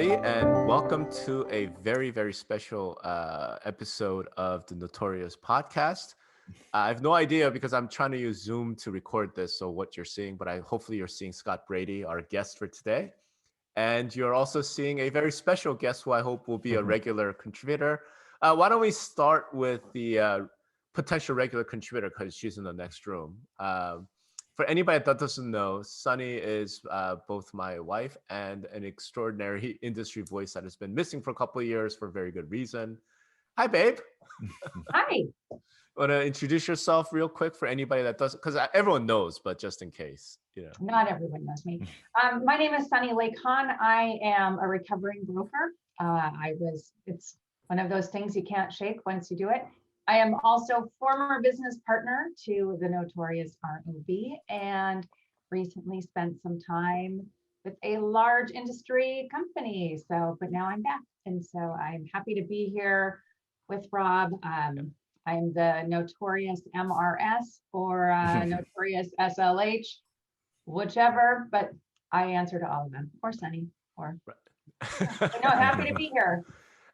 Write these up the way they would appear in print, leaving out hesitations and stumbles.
everybody, and welcome to a very, very special episode of the Notorious podcast. I have no idea because I'm trying to use Zoom to record this, so what you're seeing, but hopefully you're seeing Scott Brady, our guest for today. And you're also seeing a very special guest who I hope will be a regular contributor. Why don't we start with the potential regular contributor because she's in the next room. For anybody that doesn't know, Sunny is both my wife and an extraordinary industry voice that has been missing for a couple of years for very good reason. Hi, babe. Hi. Want to introduce yourself real quick for anybody that doesn't, because everyone knows, but just in case, you know. Not everyone knows me. My name is Sunny Lake Hahn. I am a recovering broker. It's one of those things you can't shake once you do it. I am also former business partner to the Notorious ROV and recently spent some time with a large industry company. But now I'm back. And so I'm happy to be here with Rob. I'm the Notorious MRS or Notorious SLH, whichever, but I answer to all of them, or Sunny, or happy to be here.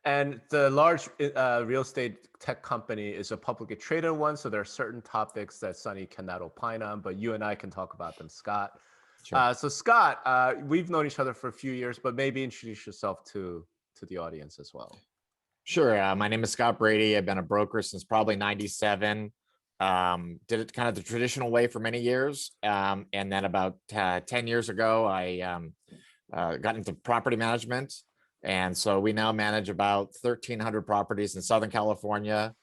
And the large real estate tech company is a publicly traded one, so there are certain topics that Sunny cannot opine on, but you and I can talk about them, Scott. Sure. So Scott, we've known each other for a few years, but maybe introduce yourself to the audience as well. Sure. My name is Scott Brady. I've been a broker since probably 97. Did it kind of the traditional way for many years. And then about 10 years ago, I got into property management. And so we now manage about 1,300 properties in Southern California.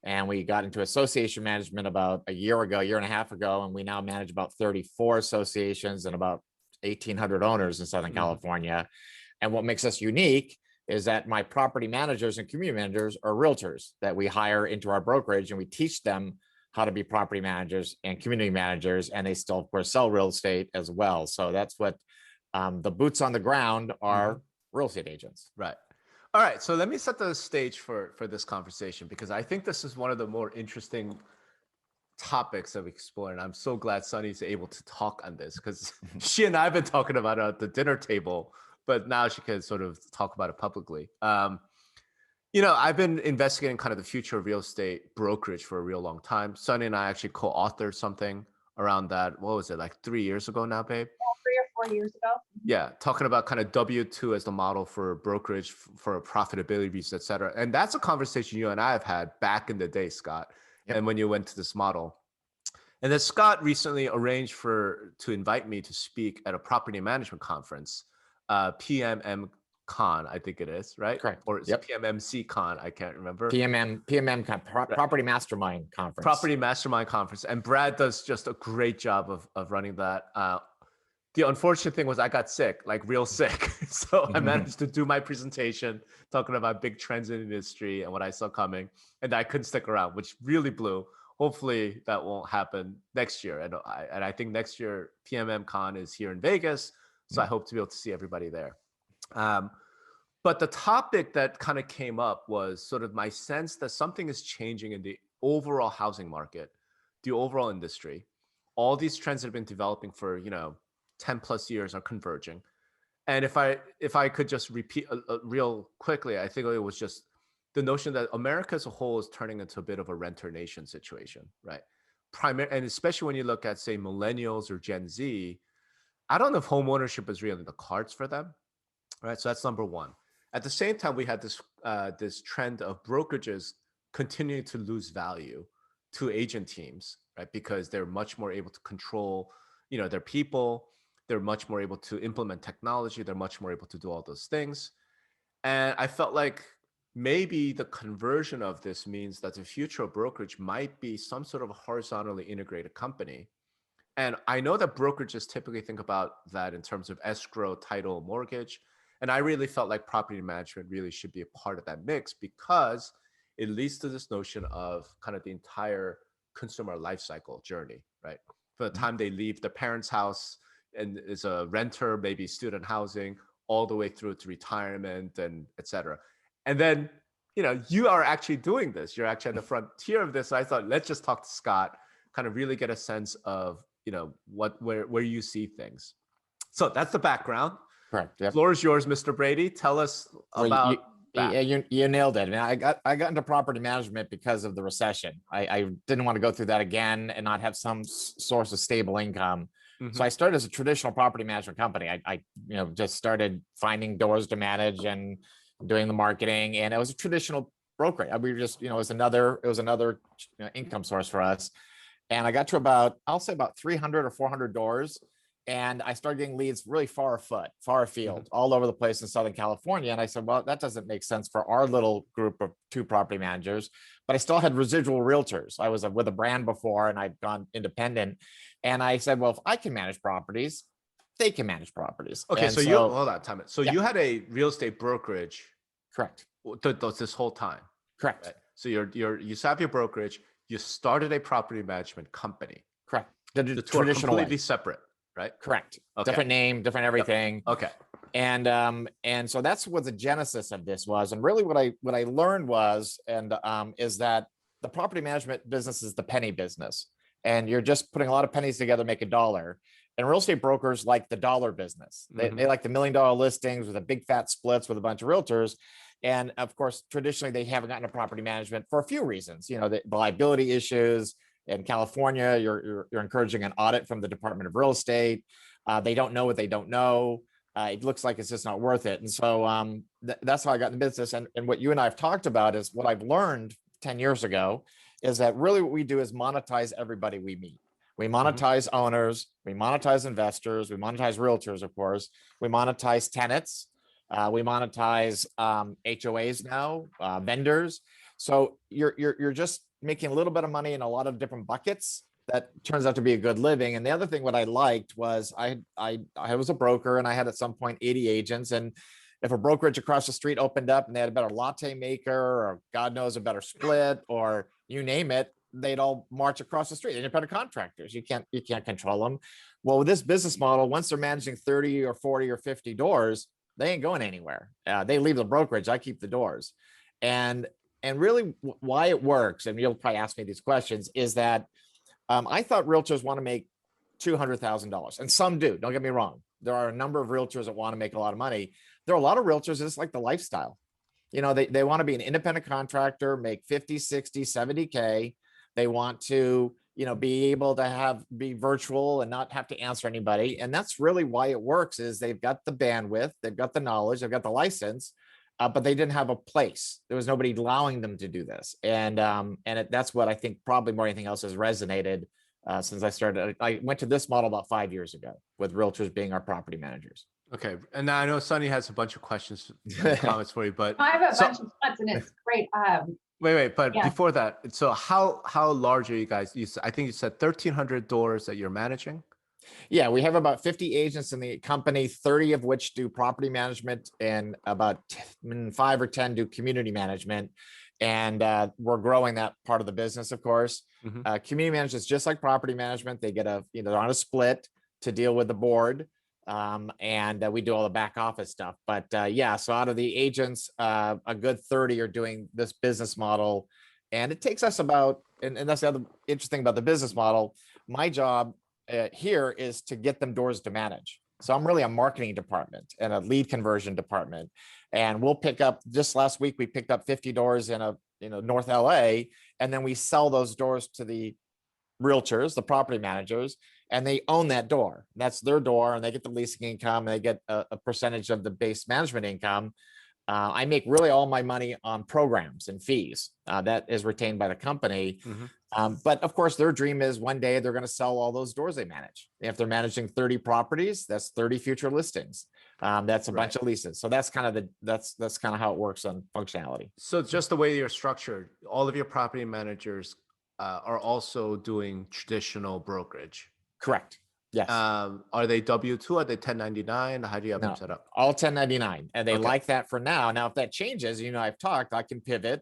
And we got into association management about a year and a half ago. And we now manage about 34 associations and about 1,800 owners in Southern California. And what makes us unique is that my property managers and community managers are realtors that we hire into our brokerage, and we teach them how to be property managers and community managers, and they still, of course, sell real estate as well. So that's what the boots on the ground are, real estate agents. Right. All right. So let me set the stage for this conversation, because I think this is one of the more interesting topics that we explore. And I'm so glad Sunny's able to talk on this, because she and I have been talking about it at the dinner table, but now she can sort of talk about it publicly. I've been investigating kind of the future of real estate brokerage for a real long time. Sunny and I actually co-authored something around that. What was it, like 3 years ago now, babe? Yeah, 3 or 4 years ago. Yeah, talking about kind of W-2 as the model for brokerage for profitability reasons, et cetera. And that's a conversation you and I have had back in the day, Scott, and when you went to this model. And then Scott recently arranged to invite me to speak at a property management conference. PMM Con, I think it is, right? Correct. Or is it PMMC Con? I can't remember. PMM Property Mastermind Conference. Property Mastermind Conference. And Brad does just a great job of running that. The unfortunate thing was I got sick, like real sick. So I managed to do my presentation talking about big trends in the industry and what I saw coming. And I couldn't stick around, which really blew. Hopefully that won't happen next year. And I think next year PMM Con is here in Vegas. So I hope to be able to see everybody there. But the topic that kind of came up was sort of my sense that something is changing in the overall housing market, the overall industry. All these trends that have been developing for, 10 plus years are converging. And if I could just repeat real quickly, I think it was just the notion that America as a whole is turning into a bit of a renter nation situation, right? And especially when you look at, say, millennials or Gen Z, I don't know if home ownership is really in the cards for them, right? So that's number one. At the same time, we had this trend of brokerages continuing to lose value to agent teams, right? Because they're much more able to control, their people. They're much more able to implement technology. They're much more able to do all those things. And I felt like maybe the conversion of this means that the future of brokerage might be some sort of a horizontally integrated company. And I know that brokerages typically think about that in terms of escrow, title, mortgage. And I really felt like property management really should be a part of that mix, because it leads to this notion of kind of the entire consumer lifecycle journey, right? From the time they leave the parents' house and is a renter, maybe student housing, all the way through to retirement and et cetera. And then, you are actually doing this. You're actually at the frontier of this. So I thought, let's just talk to Scott, kind of really get a sense of, where you see things. So that's the background. Correct. Yep. Floor is yours, Mr. Brady. Tell us Well, about that. yeah, you nailed it. I mean, I got into property management because of the recession. I didn't want to go through that again and not have some source of stable income. So I started as a traditional property management company. I just started finding doors to manage and doing the marketing, and it was a traditional brokerage. We were just, it was another income source for us. And I got to I'll say about 300 or 400 doors. And I started getting leads really far afield, all over the place in Southern California. And I said, well, that doesn't make sense for our little group of 2 property managers, but I still had residual realtors. I was with a brand before and I'd gone independent. And I said, well, if I can manage properties, they can manage properties. Okay, And so you hold on, time it. So Yeah. you had a real estate brokerage Correct. this whole time. Correct. Right? So you set up your brokerage, you started a property management company. Correct. The two are traditional completely way. separate, right? Correct. Okay. Different name, different everything. Okay. And so that's what the genesis of this was. And really what I learned was, is that the property management business is the penny business. And you're just putting a lot of pennies together, make a dollar. And real estate brokers like the dollar business. They like the $1 million listings with the big fat splits with a bunch of realtors. And of course, traditionally, they haven't gotten to property management for a few reasons. The liability issues. In California, you're encouraging an audit from the Department of Real Estate. They don't know what they don't know. It looks like it's just not worth it. And so that's how I got in the business. And what you and I have talked about is what I've learned 10 years ago is that really what we do is monetize everybody we meet. We monetize owners, we monetize investors, we monetize realtors, of course, we monetize tenants, we monetize HOAs now, vendors. So you're just making a little bit of money in a lot of different buckets. That turns out to be a good living. And the other thing what I liked was I was a broker and I had at some point 80 agents. And if a brokerage across the street opened up and they had a better latte maker or God knows a better split or you name it, they'd all march across the street. Independent contractors, you can't control them. Well, with this business model, once they're managing 30 or 40 or 50 doors, they ain't going anywhere. They leave the brokerage. I keep the doors. And really why it works, and you'll probably ask me these questions, is that I thought realtors want to make $200,000, and some do. Don't get me wrong. There are a number of realtors that want to make a lot of money. There are a lot of realtors that's like the lifestyle. They want to be an independent contractor, make 50, 60, 70K. They want to, be able to be virtual and not have to answer anybody. And that's really why it works is they've got the bandwidth, they've got the knowledge, they've got the license, but they didn't have a place. There was nobody allowing them to do this. And that's what I think probably more than anything else has resonated since I started. I went to this model about 5 years ago with realtors being our property managers. Okay. And now I know Sunny has a bunch of questions and comments for you, but I have a bunch of thoughts and it's great. wait, but Yeah. before that, so how large are you guys? I think you said 1,300 doors that you're managing. Yeah, we have about 50 agents in the company, 30 of which do property management and about 5 or 10 do community management. And we're growing that part of the business, of course. Community management is just like property management. They get they're on a split to deal with the board. And we do all the back office stuff. But yeah, so out of the agents, a good 30 are doing this business model. And it takes us about, and that's the other interesting about the business model. My job here is to get them doors to manage. So I'm really a marketing department and a lead conversion department. And we'll pick up, just last week, we picked up 50 doors in North LA. And then we sell those doors to the realtors, the property managers, and they own that door. That's their door, and they get the leasing income, and they get a percentage of the base management income. I make really all my money on programs and fees that is retained by the company. But of course, their dream is one day they're going to sell all those doors they manage. If they're managing 30 properties, that's 30 future listings. That's a bunch of leases. So that's kind of that's kind of how it works on functionality. So just the way you're structured, all of your property managers are also doing traditional brokerage. Correct. Yes. Are they W-2? Are they 1099? How do you have them set up? All 1099. And they like that for now. Now, if that changes, I've talked, I can pivot.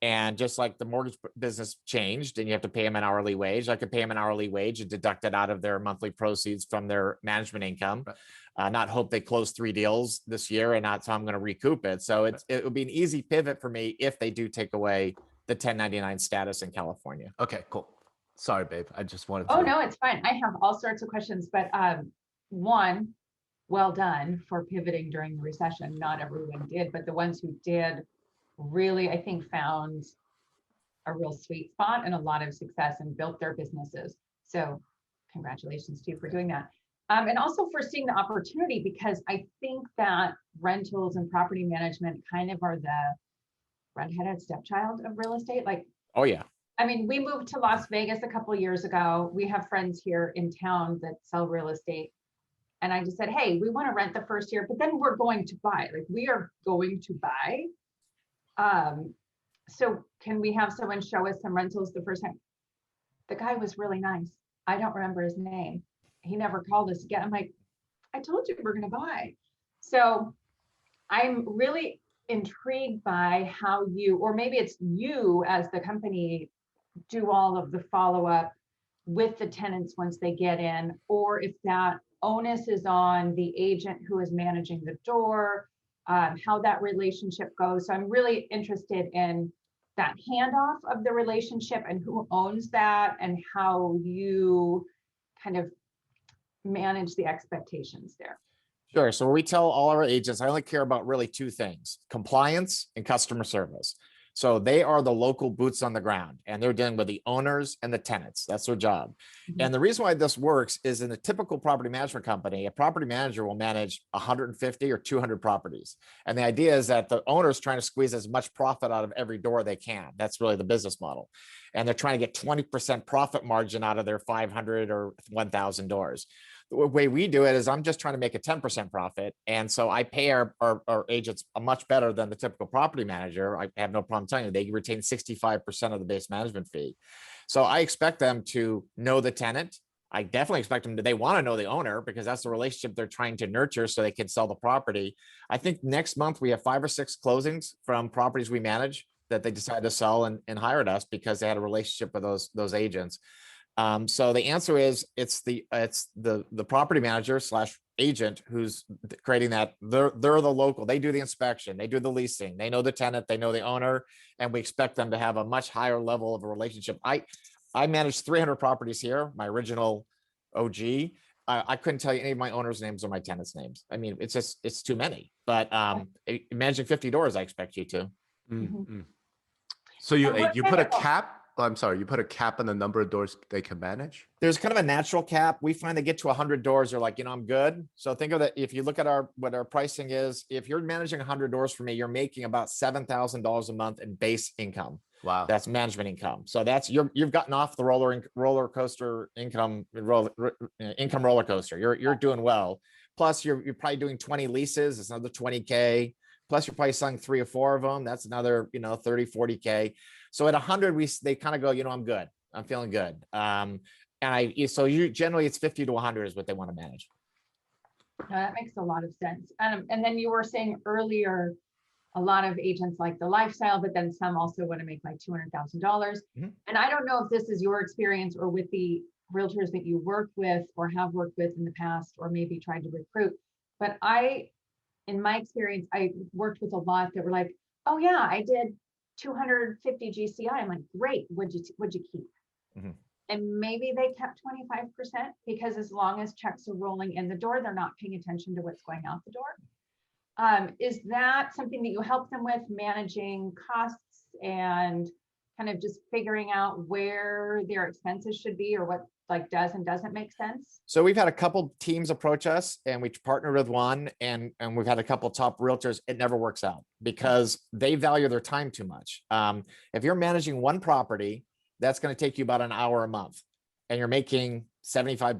And just like the mortgage business changed and you have to pay them an hourly wage, I could pay them an hourly wage and deduct it out of their monthly proceeds from their management income. Not hope they close 3 deals this year and not so I'm going to recoup it. So it would be an easy pivot for me if they do take away the 1099 status in California. Okay, cool. Sorry, babe. I just wanted to. Oh, no, it's fine. I have all sorts of questions, but one, well done for pivoting during the recession. Not everyone did, but the ones who did really, I think, found a real sweet spot and a lot of success and built their businesses. So congratulations to you for doing that. And also for seeing the opportunity, because I think that rentals and property management kind of are the redheaded stepchild of real estate. Like, Oh yeah. I mean, we moved to Las Vegas a couple of years ago. We have friends here in town that sell real estate. And I just said, hey, we want to rent the first year, but then we're going to buy. Like, we are going to buy. So can we have someone show us some rentals the first time? The guy was really nice. I don't remember his name. He never called us again. I'm like, I told you we're going to buy. So I'm really intrigued by how you, or maybe it's you as the company, do all of the follow-up with the tenants once they get in, or if that onus is on the agent who is managing the door, how that relationship goes. So I'm really interested in that handoff of the relationship and who owns that and how you kind of manage the expectations there. Sure. So we tell all our agents, I only care about really two things: compliance and customer service. So they are the local boots on the ground, and they're dealing with the owners and the tenants. That's their job. Mhm. And the reason why this works is, in a typical property management company, a property manager will manage 150 or 200 properties. And the idea is that the owner is trying to squeeze as much profit out of every door they can. That's really the business model. And they're trying to get 20% profit margin out of their 500 or 1,000 doors. The way we do it is, I'm just trying to make a 10% profit. And so I pay our agents much better than the typical property manager. I have no problem telling you, they retain 65% of the base management fee. So I expect them to know the tenant. I definitely expect them to, they want to know the owner, because that's the relationship they're trying to nurture so they can sell the property. I think next month we have 5 or 6 closings from properties we manage that they decided to sell and hired us because they had a relationship with those agents. So the answer is, it's the property manager / agent who's creating that. They're the local. They do the inspection. They do the leasing. They know the tenant. They know the owner, and we expect them to have a much higher level of a relationship. I managed 300 properties here. My original OG. I couldn't tell you any of my owners' names or my tenants' names. I mean, it's too many. But managing 50 doors, I expect you to. Mm-hmm. So you put a cap. Oh, I'm sorry, you put a cap on the number of doors they can manage? There's kind of a natural cap. We find they get to 100 doors, they're like, I'm good. So think of that. If you look at what our pricing is, if you're managing 100 doors for me, you're making about $7,000 a month in base income. Wow. That's management income. So that's, you've gotten off the roller coaster income roller coaster. You're doing well. Plus you're probably doing 20 leases. It's another 20K. Plus you're probably selling 3 or 4 of them. That's another, 30, 40K. So at 100, they kind of go, I'm good. I'm feeling good. So generally it's 50 to 100 is what they want to manage. No, that makes a lot of sense. And then you were saying earlier, a lot of agents like the lifestyle, but then some also want to make like $200,000. Mm-hmm. And I don't know if this is your experience or with the realtors that you work with or have worked with in the past, or maybe tried to recruit. But in my experience, I worked with a lot that were like, oh yeah, I did 250 GCI. I'm like, great. What'd you keep? Mm-hmm. And maybe they kept 25%, because as long as checks are rolling in the door, they're not paying attention to what's going out the door. Is that something that you help them with, managing costs and kind of just figuring out where their expenses should be, or what like does and doesn't make sense? So we've had a couple teams approach us, and we partnered with one, and we've had a couple top realtors. It never works out because they value their time too much. If you're managing one property, that's going to take you about an hour a month, and you're making $75,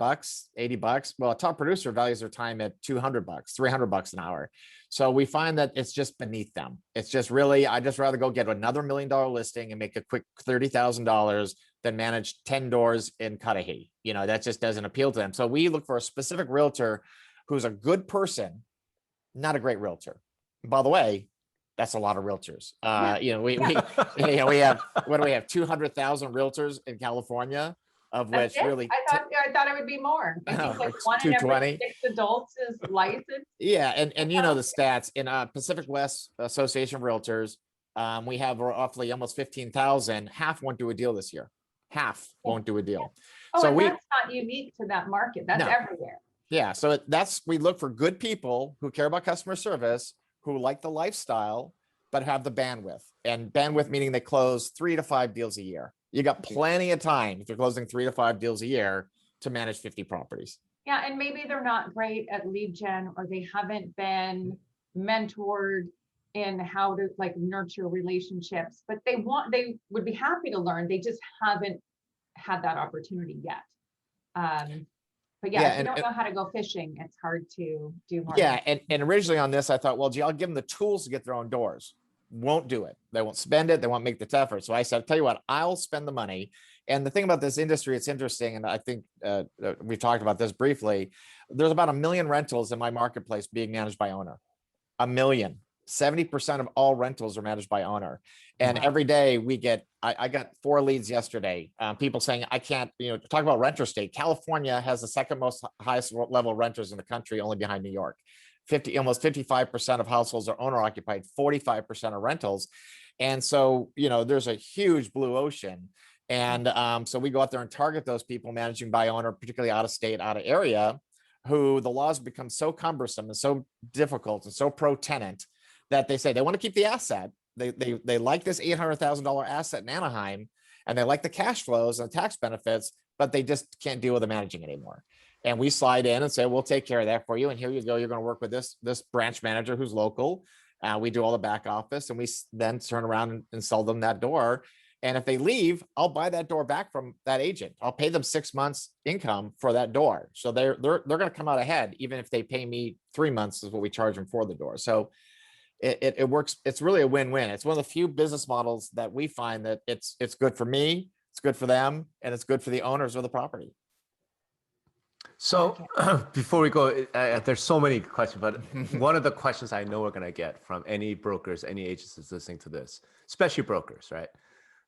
$80. Well, a top producer values their time at $200, $300 an hour. So we find that it's just beneath them. It's just really, I'd just rather go get another $1 million listing and make a quick $30,000 than manage 10 doors in Cudahy. That just doesn't appeal to them. So we look for a specific realtor who's a good person, not a great realtor. By the way, that's a lot of realtors. We have, what do we have? 200,000 realtors in California, of which really, I thought it would be more. I think like 1 in every 6 adults is licensed. Yeah, and the stats in Pacific West Association of Realtors, we have roughly almost 15,000. Half won't do a deal this year. Half won't do a deal. Oh, so and that's not unique to that market. That's everywhere. Yeah, so we look for good people who care about customer service, who like the lifestyle, but have the bandwidth. And bandwidth meaning they close 3 to 5 deals a year. You got plenty of time if you're closing 3 to 5 deals a year to manage 50 properties. Yeah, and maybe they're not great at lead gen, or they haven't been mentored in how to like nurture relationships, but they would be happy to learn. They just haven't had that opportunity yet. But yeah, if you don't know how to go fishing, it's hard to do more. Yeah, and originally on this, I thought, well, gee, I'll give them the tools to get their own doors. Won't do it. They won't spend it. They won't make the effort. So I said, tell you what, I'll spend the money. And the thing about this industry, it's interesting, and I think we've talked about this briefly. There's about 1 million rentals in my marketplace being managed by owner. 1 million. 70% of all rentals are managed by owner. And every day we get, I got 4 leads yesterday. People saying, I can't, talk about renter state. California has the second most highest level renters in the country, only behind New York. Almost 55% of households are owner occupied, 45% are rentals. And so, there's a huge blue ocean. And so we go out there and target those people managing by owner, particularly out of state, out of area, who the laws become so cumbersome and so difficult and so pro tenant that they say they want to keep the asset. They like this $800,000 asset in Anaheim, and they like the cash flows and tax benefits, but they just can't deal with the managing anymore. And we slide in and say, we'll take care of that for you. And here you go. You're going to work with this branch manager who's local. We do all the back office, and we then turn around and sell them that door. And if they leave, I'll buy that door back from that agent. I'll pay them 6 months income for that door. So they're going to come out ahead, even if they pay me 3 months is what we charge them for the door. So it works. It's really a win-win. It's one of the few business models that we find that it's good for me, it's good for them, and it's good for the owners of the property. So before we go, there's so many questions, but one of the questions I know we're going to get from any brokers, any agents that's listening to this, especially brokers, right?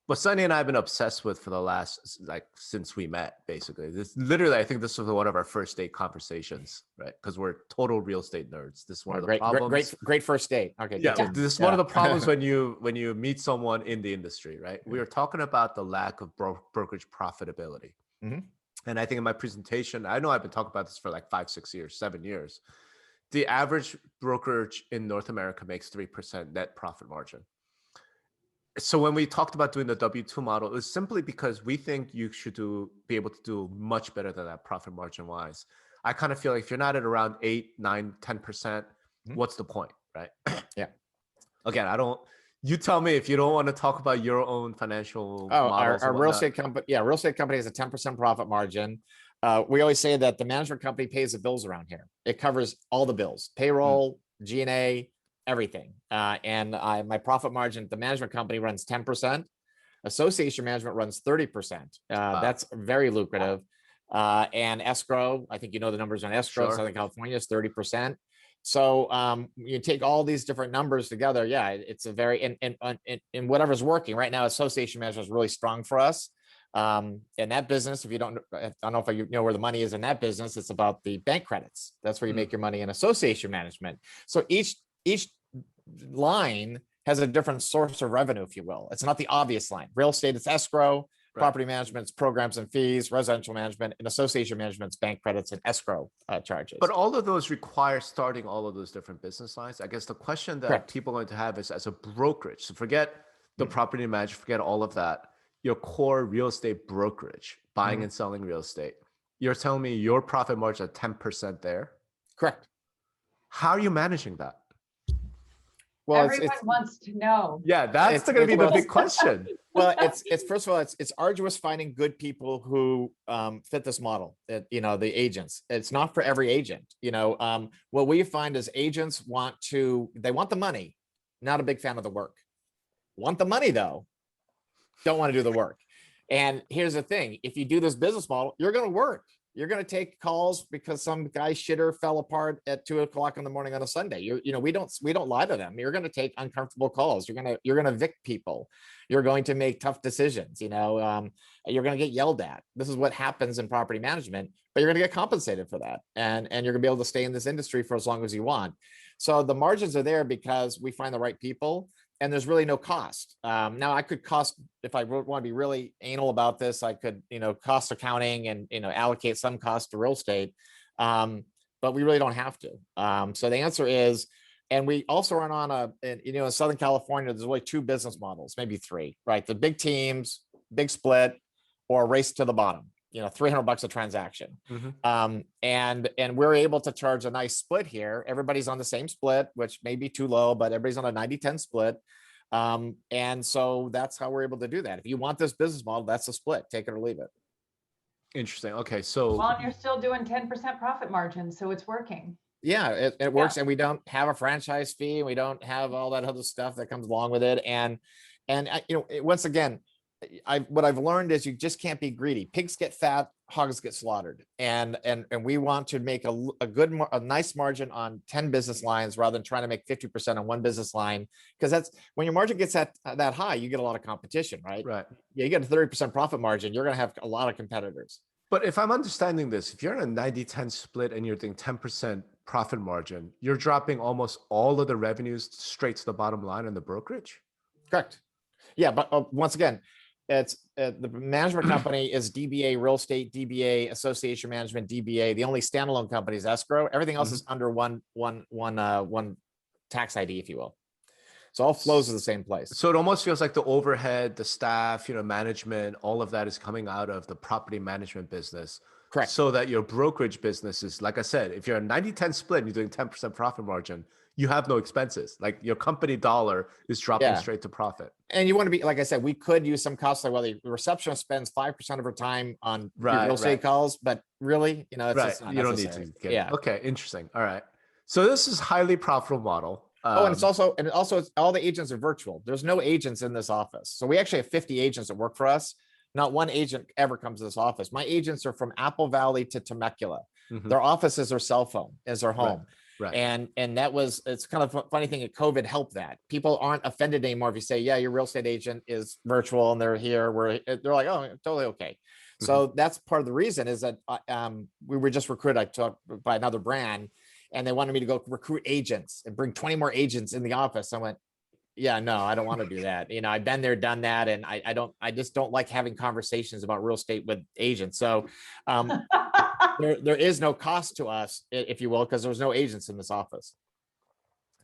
What Sunny and I have been obsessed with for the last, since we met, basically. This literally, I think this was one of our first date conversations, right? Because we're total real estate nerds. This is one of the problems. Great first date. Okay. Yeah, this is one of the problems when you meet someone in the industry, right? We were talking about the lack of brokerage profitability. Mm-hmm. And I think in my presentation, I know I've been talking about this for like 5, 6 years, 7 years. The average brokerage in North America makes 3% net profit margin. So when we talked about doing the W-2 model, it's simply because we think you should be able to do much better than that profit margin wise. I kind of feel like if you're not at around 8, 9, 10%, what's the point, right? Yeah. Again, you tell me if you don't want to talk about your own financial models. Our real estate company, real estate company has a 10% profit margin. We always say that the management company pays the bills around here. It covers all the bills, payroll, G&A, everything. And my profit margin, the management company runs 10%. Association management runs 30%. That's very lucrative. And escrow, I think the numbers on escrow in Southern California is 30%. So you take all these different numbers together. Yeah, it's a very, in whatever's working right now, association management is really strong for us. In that business, I don't know if you know where the money is in that business, it's about the bank credits. That's where you make your money in association management. So each line has a different source of revenue, if you will. It's not the obvious line. Real estate, it's escrow. Property management's programs and fees. Residential management and association management's bank credits and escrow charges. But all of those require starting all of those different business lines. I guess the question that people are going to have is, as a brokerage, so forget the property manager, forget all of that. Your core real estate brokerage, buying and selling real estate. You're telling me your profit margin at 10% there? Correct. How are you managing that? Well, everyone wants to know. Yeah, that's going to be the big question. Well, it's first of all, it's arduous finding good people who fit this model. The agents. It's not for every agent. What we find is agents want the money, not a big fan of the work. Want the money though, don't want to do the work. And here's the thing: if you do this business model, you're going to work. You're going to take calls because some guy shitter fell apart at 2 o'clock in the morning on a Sunday. We don't lie to them. You're going to take uncomfortable calls. You're going to evict people. You're going to make tough decisions. You're going to get yelled at. This is what happens in property management, but you're going to get compensated for that. And you're going to be able to stay in this industry for as long as you want. So the margins are there because we find the right people. And there's really no cost. Now I could if I want to be really anal about this, I could, cost accounting and, allocate some cost to real estate. But we really don't have to. So the answer is, and we also run on in Southern California, there's only 2 business models, maybe 3, right? The big teams, big split, or race to the bottom, $300 a transaction. And we're able to charge a nice split here. Everybody's on the same split, which may be too low, but everybody's on a 90-10 split. And so that's how we're able to do that. If you want this business model, that's a split, take it or leave it. Interesting. Okay. So Well, and you're still doing 10% profit margin, so it's working. Yeah, it works. And we don't have a franchise fee. We don't have all that other stuff that comes along with it. And once again, what I've learned is you just can't be greedy. Pigs get fat, hogs get slaughtered. And we want to make a nice margin on 10 business lines rather than trying to make 50% on one business line. Because that's when your margin gets that high, you get a lot of competition, right? Right. Yeah, you get a 30% profit margin, you're going to have a lot of competitors. But if I'm understanding this, if you're in a 90-10 split and you're doing 10% profit margin, you're dropping almost all of the revenues straight to the bottom line in the brokerage? Correct. Yeah, but once again, it's the management company is DBA Real Estate, DBA Association Management, DBA. The only standalone company is escrow. Everything else is under one tax ID, if you will. So all flows to the same place. So it almost feels like the overhead, the staff, management, all of that is coming out of the property management business. Correct. So that your brokerage business is, like I said, if you're a 90-10 split and you're doing 10% profit margin, you have no expenses. Like your company dollar is dropping straight to profit. And you want to be, like I said, we could use some costs, like the receptionist spends 5% of her time on real estate calls, but really, it's just not you don't necessary. need to get Okay, interesting. All right. So this is highly profitable model. And it's also all the agents are virtual. There's no agents in this office. So we actually have 50 agents that work for us. Not one agent ever comes to this office. My agents are from Apple Valley to Temecula. Their office is their cell phone, is their home. Right. And it's kind of a funny thing that COVID helped that. People aren't offended anymore if you say, yeah, your real estate agent is virtual and they're here. They're like, oh, totally okay. So that's part of the reason is that we were just recruited. I talked by another brand, and they wanted me to go recruit agents and bring 20 more agents in the office. I went, yeah, no, I don't want to do that. I've been there, done that. And I just don't like having conversations about real estate with agents. So there is no cost to us, if you will, because there's no agents in this office.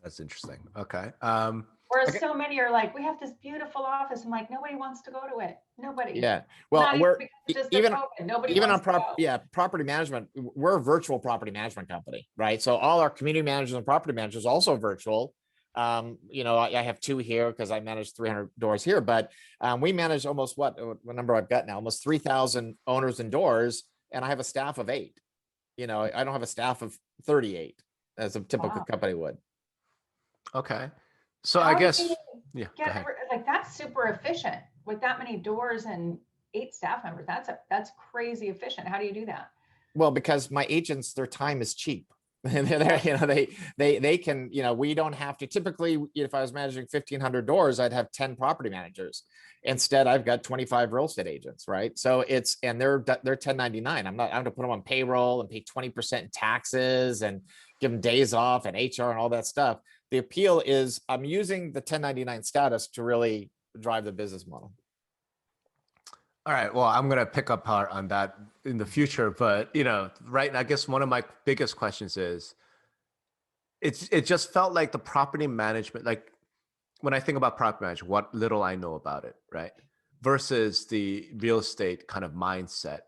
That's interesting. Okay. Whereas so many are like, we have this beautiful office. I'm like, nobody wants to go to it. Nobody. Yeah. Well, we're even on property management. We're a virtual property management company, right? So all our community managers and property managers also virtual. I have 2 here because I manage 300 doors here, but we manage almost what number I've got now, almost 3,000 owners and doors, and I have a staff of 8. I don't have a staff of 38 as a typical company would. Okay. So I guess, like that's super efficient with that many doors and 8 staff members. That's crazy efficient. How do you do that? Well, because my agents, their time is cheap. they can, we don't have to. Typically, if I was managing 1,500 doors, I'd have 10 property managers. Instead, I've got 25 real estate agents, right? So they're 1099. I'm to put them on payroll and pay 20% in taxes and give them days off and HR and all that stuff. The appeal is I'm using the 1099 status to really drive the business model. All right. Well, I'm going to pick up on that in the future, but right. I guess one of my biggest questions is it just felt like the property management, like when I think about property management, what little I know about it, right? Versus the real estate kind of mindset.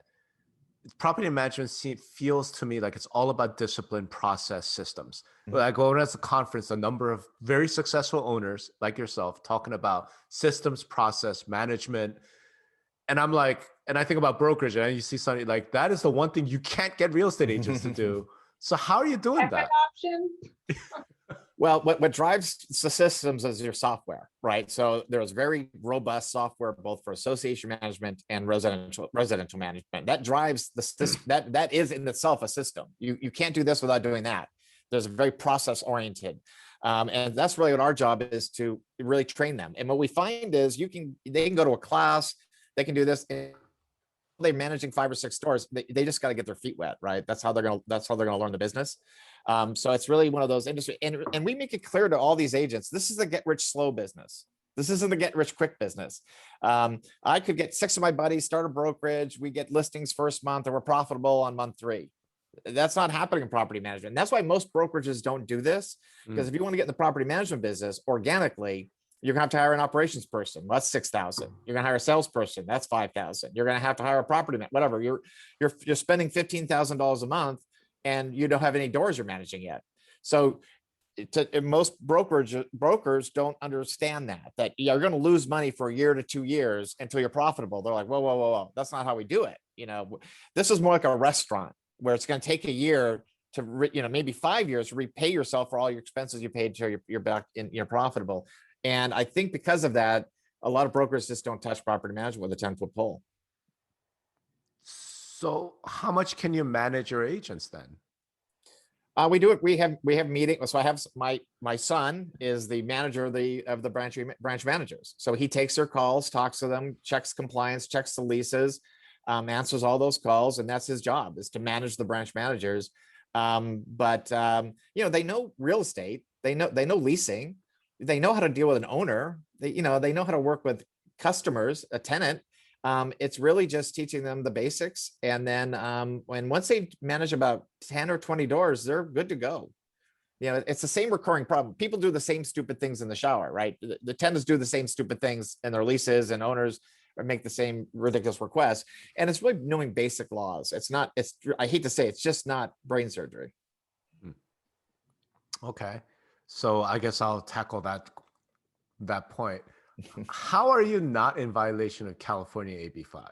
Property management feels to me like it's all about discipline, process, systems. But I go to a conference, a number of very successful owners like yourself talking about systems, process, management. And I'm like, and I think about brokerage, and you see something like that is the one thing you can't get real estate agents to do. So how are you doing that? Option. Well, what drives the systems is your software, right? So there's very robust software both for association management and residential management. That drives the system. That is in itself a system. You can't do this without doing that. There's a very process oriented. And that's really what our job is, to really train them. And what we find is they can go to a class, they can do this. They're managing 5 or 6 stores. They just got to get their feet wet, right? That's how they're gonna learn the business. So it's really one of those industry, and we make it clear to all these agents, this is a get rich slow business. This isn't the get rich quick business. I could get 6 of my buddies, start a brokerage. We get listings first month, and we're profitable on month 3. That's not happening in property management. And that's why most brokerages don't do this. Because if you want to get in the property management business organically, you're gonna have to hire an operations person. Well, that's 6,000. You're gonna hire a salesperson. That's 5,000. You're gonna have to hire a property man, whatever. You're spending $15,000 a month, and you don't have any doors you're managing yet. So most brokers don't understand that you're going to lose money for a year to 2 years until you're profitable. They're like, whoa, whoa, whoa, whoa. That's not how we do it. This is more like a restaurant where it's going to take a year to, maybe 5 years to repay yourself for all your expenses you paid till you're back in, you're profitable. And I think because of that, a lot of brokers just don't touch property management with a 10-foot pole. So how much can you manage your agents then? We do it. We have meetings. So I have my son is the manager of the branch managers. So he takes their calls, talks to them, checks compliance, checks the leases, answers all those calls, and that's his job, is to manage the branch managers. But they know real estate, they know leasing, they know how to deal with an owner, they know how to work with customers, a tenant. It's really just teaching them the basics. And then once they manage about 10 or 20 doors, they're good to go. It's the same recurring problem. People do the same stupid things in the shower, right? The tenants do the same stupid things in their leases, and owners make the same ridiculous requests. And it's really knowing basic laws. I hate to say, it's just not brain surgery. Okay. So I guess I'll tackle that point. How are you not in violation of California AB5?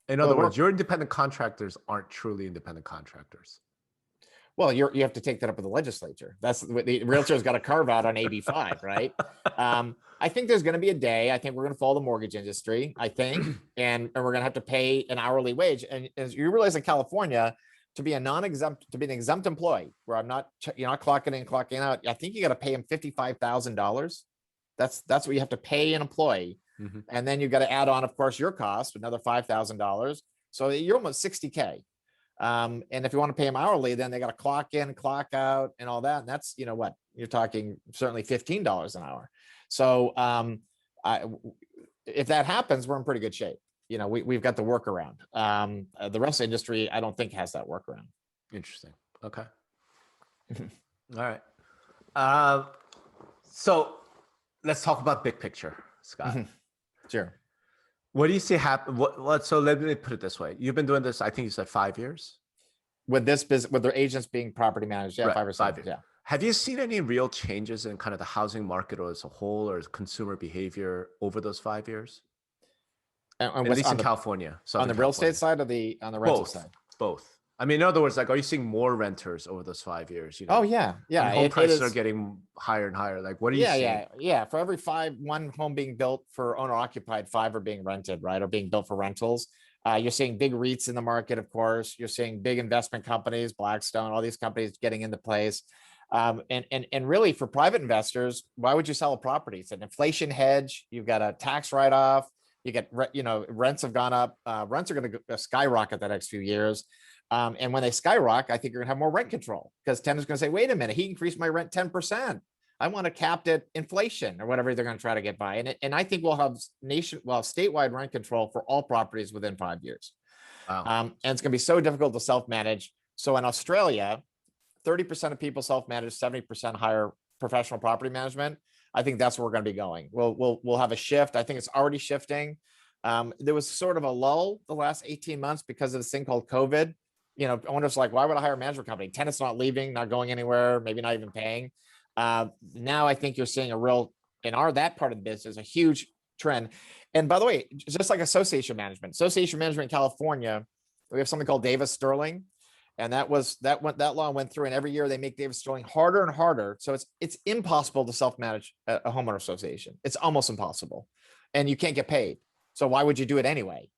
In other words, your independent contractors aren't truly independent contractors. Well, you have to take that up with the legislature. That's the realtor's got to carve out on AB5, right? I think there's going to be a day. I think we're going to follow the mortgage industry. I think, and we're going to have to pay an hourly wage. And as you realize, in California, to be an exempt employee, where you're not clocking in, clocking out, I think you got to pay him $55,000. That's what you have to pay an employee. Mm-hmm. And then you've got to add on, of course, your cost, another $5,000. So you're almost $60K. And if you want to pay them hourly, then they got to clock in, clock out, and all that. And that's, what you're talking, certainly $15 an hour. So if that happens, we're in pretty good shape. We've got the workaround. The rest of the industry, I don't think, has that workaround. Interesting. Okay. All right. So let's talk about big picture, Scott. Sure. What do you see happen? So let me put it this way. You've been doing this, I think you said 5 years? With this business, with their agents being property managers, yeah, right. 5 or 5 years. Yeah. Have you seen any real changes in kind of the housing market as a whole, or consumer behavior over those 5 years? At least in California. On the real estate side or on the rental side? Both. I mean, in other words, are you seeing more renters over those 5 years? Oh yeah. Yeah. And home prices are getting higher and higher. Like, what are you seeing? Yeah. For every one home being built for owner occupied, 5 are being rented, right? Or being built for rentals. You're seeing big REITs in the market, of course. You're seeing big investment companies, Blackstone, all these companies getting into place. And really, for private investors, why would you sell a property? It's an inflation hedge. You've got a tax write-off. You get, rents have gone up. Rents are going to skyrocket the next few years. And when they skyrocket, I think you're gonna have more rent control, because tenants gonna say, wait a minute, he increased my rent 10%. I want to cap at inflation or whatever they're gonna try to get by. And I think we'll have statewide rent control for all properties within 5 years. Wow. And it's gonna be so difficult to self-manage. So in Australia, 30% of people self-manage, 70% hire professional property management. I think that's where we're gonna be going. We'll have a shift. I think it's already shifting. There was sort of a lull the last 18 months because of this thing called COVID. Owners like, why would I hire a management company? Tenants not leaving, not going anywhere, maybe not even paying. Now I think you're seeing that part of the business, a huge trend. And by the way, just like association management in California, we have something called Davis Sterling. And that law went through, and every year they make Davis Sterling harder and harder. So it's impossible to self-manage a homeowner association. It's almost impossible. And you can't get paid. So why would you do it anyway?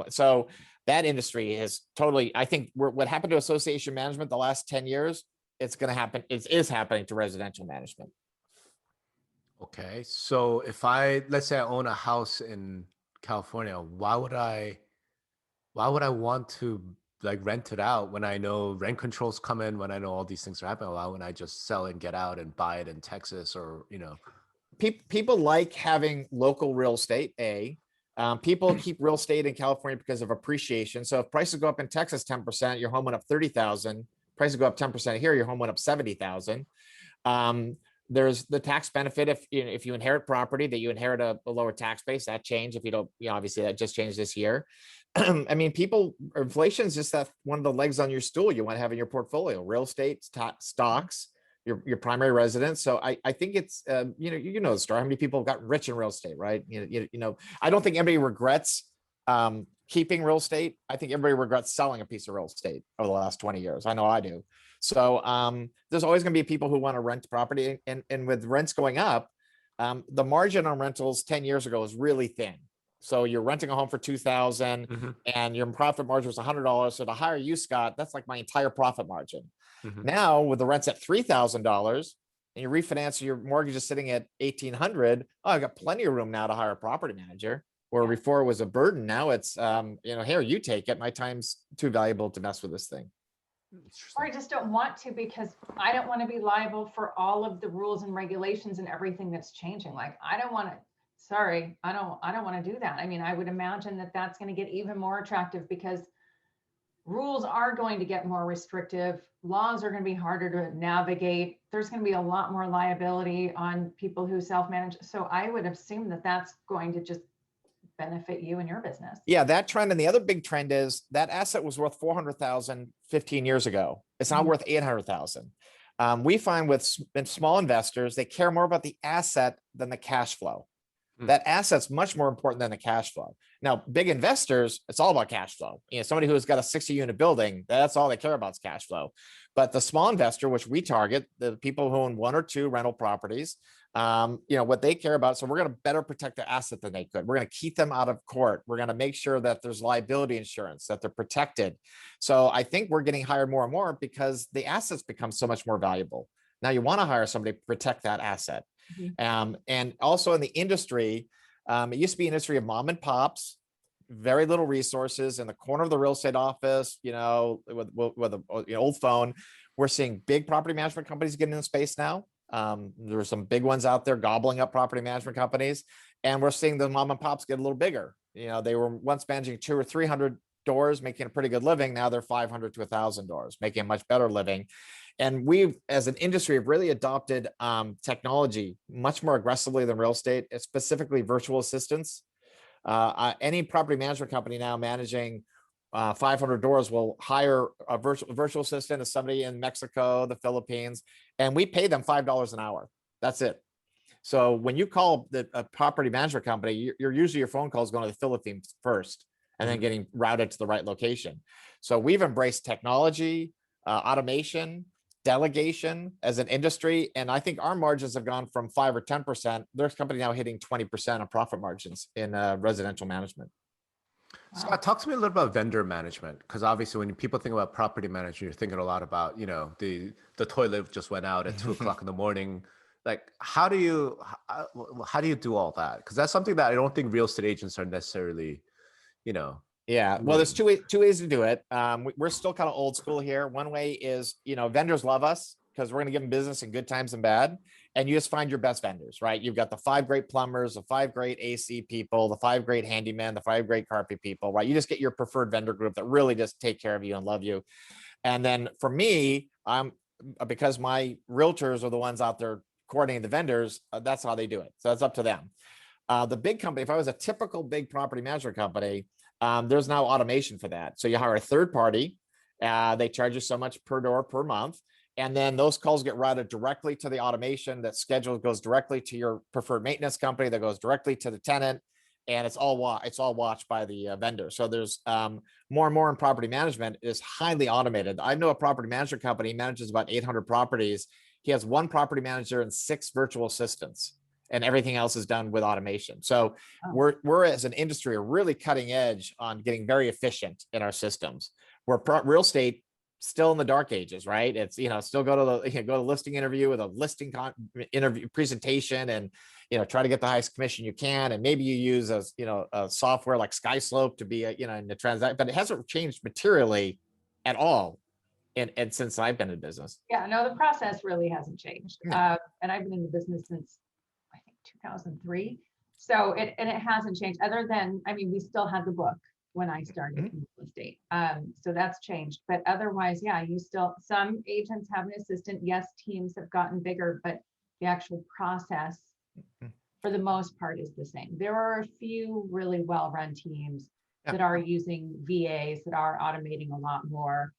So that industry is totally, I think what happened to association management the last 10 years, it's going to happen. It is happening to residential management. Okay. So let's say I own a house in California, why would I want to rent it out when I know rent controls come in, when I know all these things are happening? Why wouldn't I just sell it and get out and buy it in Texas or, People like having local real estate, People keep real estate in California because of appreciation. So if prices go up in Texas 10%, your home went up 30,000. Prices go up 10% here, your home went up 70,000. There's the tax benefit if you inherit property, that you inherit a lower tax base. That changed if you don't, obviously that just changed this year. I mean, inflation is just that one of the legs on your stool you want to have in your portfolio. Real estate, stocks, your primary residence. So I think it's you know the story. How many people have gotten rich in real estate, right? I don't think anybody regrets keeping real estate. I think everybody regrets selling a piece of real estate over the last 20 years. I know I do. So there's always going to be people who want to rent property, and with rents going up, the margin on rentals 10 years ago was really thin. So you're renting a home for $2,000 and your profit margin was $100. So to hire you, Scott, that's like my entire profit margin. Now with the rents at $3,000 and you refinance, your mortgage is sitting at $1,800. Oh, I've got plenty of room now to hire a property manager. Where before it was a burden. Now it's, here, you take it. My time's too valuable to mess with this thing. Or I just don't want to, because I don't want to be liable for all of the rules and regulations and everything that's changing. Like, I don't want to, I don't want to do that. I mean, I would imagine that that's going to get even more attractive because rules are going to get more restrictive. Laws are going to be harder to navigate. There's going to be a lot more liability on people who self-manage. So I would assume that that's going to just benefit you and your business. Yeah, that trend. And the other big trend is that asset was worth 400,000 15 years ago. It's now worth 800,000. We find with small investors, they care more about the asset than the cash flow. That asset's much more important than the cash flow. Now, big investors, it's all about cash flow. Somebody who's got a 60-unit building, that's all they care about is cash flow. But the small investor, which we target, the people who own 1 or 2 rental properties, what they care about. So we're going to better protect their asset than they could. We're going to keep them out of court. We're going to make sure that there's liability insurance, that they're protected. So I think we're getting hired more and more because the assets become so much more valuable. Now you want to hire somebody to protect that asset. And also in the industry, it used to be an industry of mom and pops, very little resources in the corner of the real estate office, with an old phone. We're seeing big property management companies getting in the space now. There are some big ones out there gobbling up property management companies, and we're seeing the mom and pops get a little bigger. They were once managing 200 or 300 doors, making a pretty good living. Now they're 500 to 1,000 doors, making a much better living. And we've, as an industry, have really adopted technology much more aggressively than real estate, specifically virtual assistants. Any property management company now managing 500 doors will hire a virtual assistant as somebody in Mexico, the Philippines, and we pay them $5 an hour. That's it. So when you call a property management company, you're usually your phone call is going to the Philippines first and then getting routed to the right location. So we've embraced technology, automation, delegation as an industry. And I think our margins have gone from 5 or 10%. There's a company now hitting 20% of profit margins in residential management. Scott, talk to me a little about vendor management, because obviously when people think about property management, you're thinking a lot about, the toilet just went out at 2 o'clock in the morning. Like, how do you do all that? Because that's something that I don't think real estate agents are necessarily, Yeah, well, there's two ways to do it. We're still kind of old school here. One way is, vendors love us because we're going to give them business in good times and bad. And you just find your best vendors, right? You've got the 5 great plumbers, the 5 great AC people, the 5 great handymen, the 5 great carpet people, right? You just get your preferred vendor group that really just take care of you and love you. And then for me, because my realtors are the ones out there coordinating the vendors, that's how they do it. So that's up to them. The big company, if I was a typical big property management company, there's now automation for that. So you hire a third party, they charge you so much per door per month. And then those calls get routed directly to the automation. That schedule goes directly to your preferred maintenance company, that goes directly to the tenant. And it's all watched by the vendor. So there's more and more in property management is highly automated. I know a property management company manages about 800 properties. He has 1 property manager and 6 virtual assistants, and everything else is done with automation. So we're as an industry are really cutting edge on getting very efficient in our systems. We're real estate still in the dark ages, right? It's still go to listing interview with a listing interview presentation, and try to get the highest commission you can, and maybe you use a software like SkySlope to be in the transaction, but it hasn't changed materially at all. And since I've been in business. Yeah, no, the process really hasn't changed. No. And I've been in the business since I think 2003. So and it hasn't changed other than, I mean, we still had the book when I started in real estate. So that's changed, but otherwise, yeah, you still, some agents have an assistant. Yes, teams have gotten bigger, but the actual process for the most part is the same. There are a few really well-run teams that are using VAs, that are automating a lot more,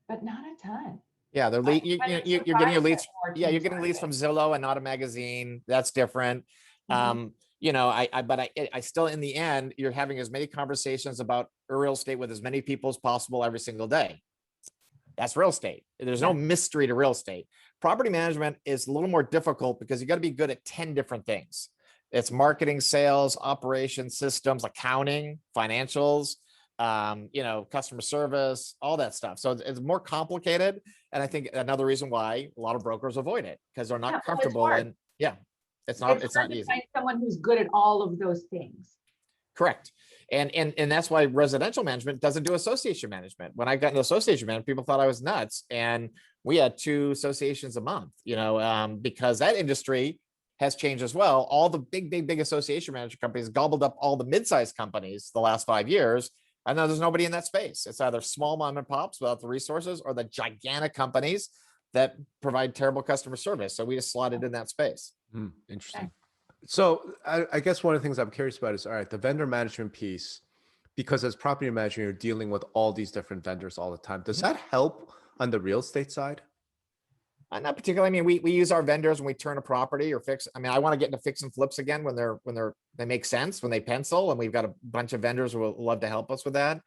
but not a ton. Yeah, they're you're getting your leads. Yeah, you're getting leads from from Zillow and not a magazine. That's different. You know, but I still, in the end, you're having as many conversations about real estate with as many people as possible every single day. That's real estate. There's no mystery to real estate. Property management is a little more difficult because you got to be good at 10 different things. It's marketing, sales, operations, systems, accounting, financials, you know, customer service, all that stuff. So it's more complicated. And I think another reason why a lot of brokers avoid it, because they're not comfortable. And it's not easy. Find someone who's good at all of those things. Correct. And that's why residential management doesn't do association management. When I got into association management, people thought I was nuts. And we had 2 associations a month, you know, because that industry has changed as well. All the big association management companies gobbled up all the mid-sized companies the last 5 years. And now there's nobody in that space. It's either small mom and pops without the resources or the gigantic companies that provide terrible customer service. So we just slotted in that space. Interesting. So I guess one of the things I'm curious about is, all right, the vendor management piece, because as property manager, you're dealing with all these different vendors all the time. Does that help on the real estate side? Not particularly. I mean, we use our vendors when we turn a property or fix. I mean, I want to get into fix and flips again when they make sense, when they pencil, and we've got a bunch of vendors who will love to help us with that.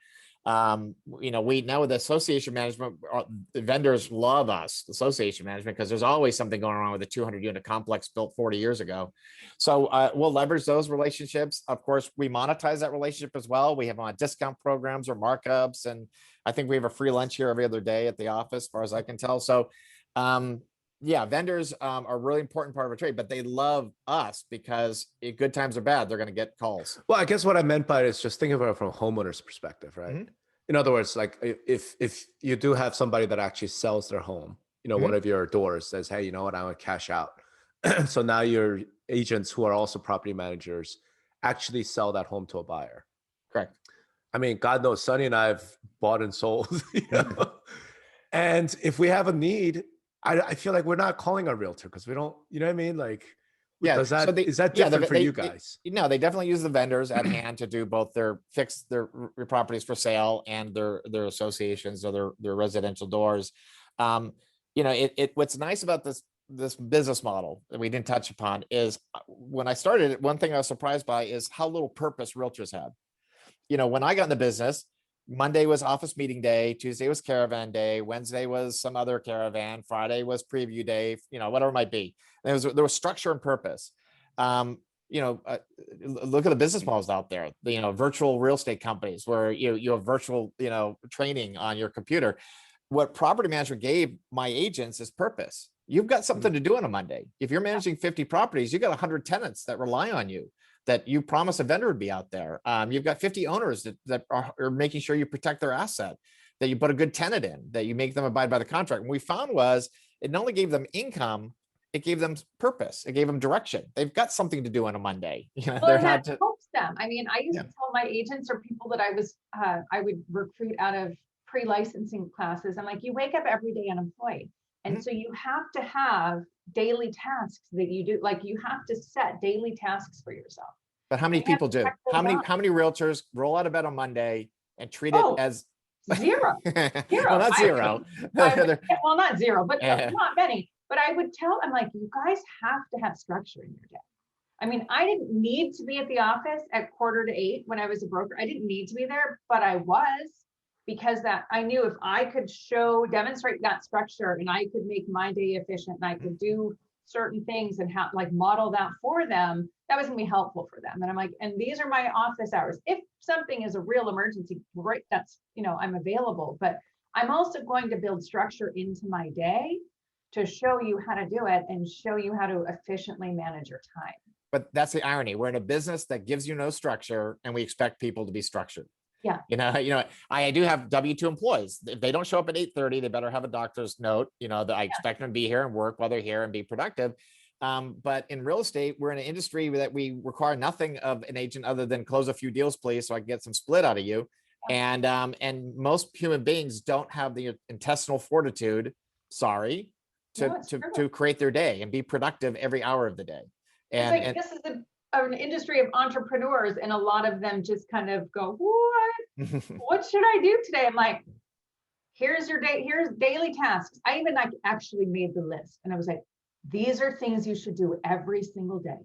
You know, we now with association management, the vendors love us, association management, because there's always something going on with a 200-unit complex built 40 years ago. So we'll leverage those relationships. Of course, we monetize that relationship as well. We have discount programs or markups, and I think we have a free lunch here every other day at the office, as far as I can tell. So yeah, vendors are a really important part of our trade, but they love us because good times or bad, they're going to get calls. Well, I guess what I meant by it is just think about it from a homeowner's perspective, right? In other words, like if you do have somebody that actually sells their home, you know, one of your doors says, hey, you know what, I want to cash out. So now your agents who are also property managers actually sell that home to a buyer. Correct. I mean, God knows, Sunny and I have bought and sold, you know? And if we have a need, I feel like we're not calling our realtor because we don't, you know what I mean? Like, is that different for you guys? No, they definitely use the vendors at hand to do both their properties for sale and their associations or their residential doors. You know, what's nice about this business model that we didn't touch upon is when I started it, one thing I was surprised by is how little purpose realtors had. You know, when I got in the business, Monday was office meeting day, Tuesday was caravan day, Wednesday was some other caravan, Friday was preview day, you know, whatever it might be. There was structure and purpose. You know, look at the business models out there, you know, virtual real estate companies where you have virtual, you know, training on your computer. What property management gave my agents is purpose. You've got something to do on a Monday. If you're managing 50 properties, you got 100 tenants that rely on you, that you promise a vendor would be out there. You've got 50 owners that are making sure you protect their asset, that you put a good tenant in, that you make them abide by the contract. And what we found was it not only gave them income, it gave them purpose. It gave them direction. They've got something to do on a Monday. You know, well, that helps them. I mean, I used to tell my agents or people that I would recruit out of pre-licensing classes. I'm like, you wake up every day unemployed. And so you have to have daily tasks that you do. Like you have to set daily tasks for yourself. But how many people do? How many realtors roll out of bed on Monday and treat it as zero? Well, not zero. Well, not zero, but not many. But I would tell them, like, you guys have to have structure in your day. I mean, I didn't need to be at the office at 7:45 when I was a broker. I didn't need to be there, but I was, because that I knew if I could demonstrate that structure and I could make my day efficient and I could do certain things and model that for them, that was gonna be helpful for them. And I'm like, and these are my office hours. If something is a real emergency, great, that's, you know, I'm available, but I'm also going to build structure into my day to show you how to do it and show you how to efficiently manage your time. But that's the irony. We're in a business that gives you no structure and we expect people to be structured. Yeah. You know, I do have W-2 employees. If they don't show up at 8:30, they better have a doctor's note, you know, that I expect them to be here and work while they're here and be productive. But in real estate, we're in an industry that we require nothing of an agent other than close a few deals, please, so I can get some split out of you. And most human beings don't have the intestinal fortitude, sorry, to create their day and be productive every hour of the day. And this is an industry of entrepreneurs, and a lot of them just kind of go, what should I do today? I'm like, here's your day, here's daily tasks. I even actually made the list, and I was like, these are things you should do every single day.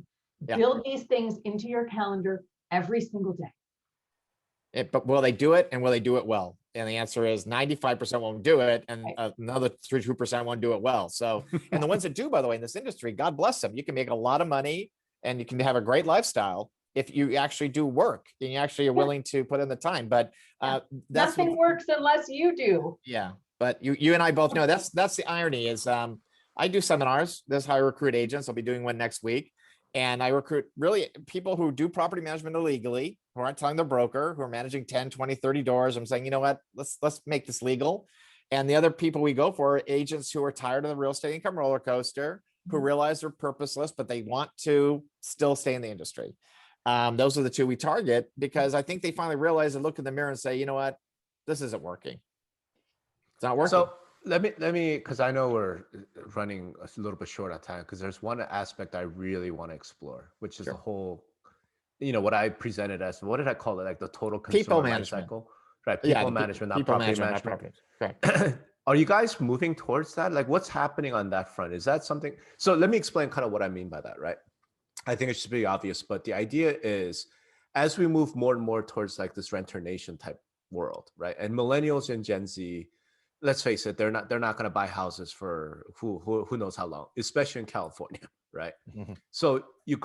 Build these things into your calendar every single day. But will they do it, and will they do it well? And the answer is 95% won't do it, and another 2% won't do it well. So, and the ones that do, by the way, in this industry, God bless them. You can make a lot of money and you can have a great lifestyle if you actually do work and you actually are willing to put in the time. But nothing works unless you do. Yeah, but you and I both know that's the irony is I do seminars. This is how I recruit agents. I'll be doing one next week. And I recruit really people who do property management illegally, who aren't telling their broker, who are managing 10, 20, 30 doors. I'm saying, you know what, let's make this legal. And the other people we go for are agents who are tired of the real estate income roller coaster, who realize they're purposeless, but they want to still stay in the industry. Those are the two we target because I think they finally realize and look in the mirror and say, you know what, this isn't working. It's not working. So let me, because I know we're running a little bit short on time, because there's one aspect I really want to explore, which is the whole, what I presented as, what did I call it? Like the total consumer people life management cycle, right? People management, not property management. Correct. Are you guys moving towards that? Like what's happening on that front? Is that something? So let me explain kind of what I mean by that, right? I think it should be obvious, but the idea is as we move more and more towards like this renter nation type world, right? And millennials and Gen Z, let's face it, they're not going to buy houses for who knows how long, especially in California, right? So you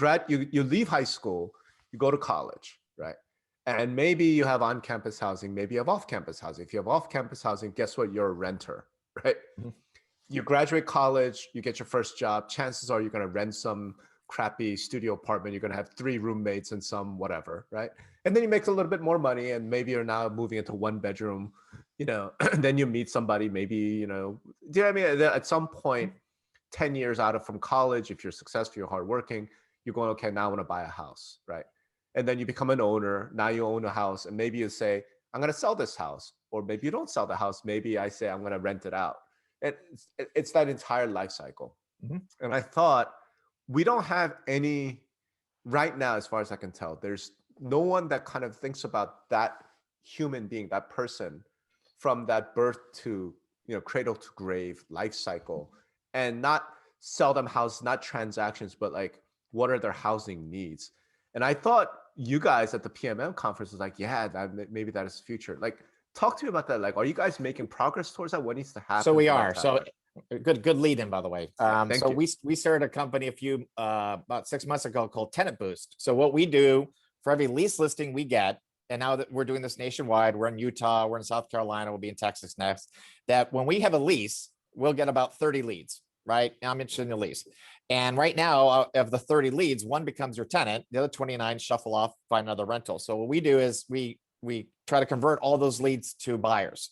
leave high school, you go to college, right? And maybe you have on-campus housing, maybe you have off-campus housing. If you have off-campus housing, guess what? You're a renter, right? You graduate college, you get your first job. Chances are you're going to rent some crappy studio apartment. You're going to have 3 roommates and some whatever, right? And then you make a little bit more money, and maybe you're now moving into 1 bedroom, then you meet somebody, maybe, do you know what I mean? At some point, 10 years out from college, if you're successful, you're hardworking, you're going, okay, now I want to buy a house, right? And then you become an owner. Now you own a house, and maybe you say, I'm going to sell this house, or maybe you don't sell the house. Maybe I say, I'm going to rent it out. It's that entire life cycle. And I thought, we don't have any right now, as far as I can tell, there's no one that kind of thinks about that human being, that person, from that birth to, cradle to grave life cycle, and not sell them houses, not transactions, but like, what are their housing needs? And I thought you guys at the PMM conference was like, yeah, maybe that is the future. Like, talk to me about that. Like, are you guys making progress towards that? What needs to happen? So we are. So good lead in, by the way. Thank you. We started a company about 6 months ago called Tenant Boost. So what we do for every lease listing we get, and now that we're doing this nationwide, we're in Utah, we're in South Carolina, we'll be in Texas next, that when we have a lease, we'll get about 30 leads, right? Now I'm interested in the lease. And right now, of the 30 leads, 1 becomes your tenant, the other 29 shuffle off, find another rental. So what we do is we try to convert all those leads to buyers.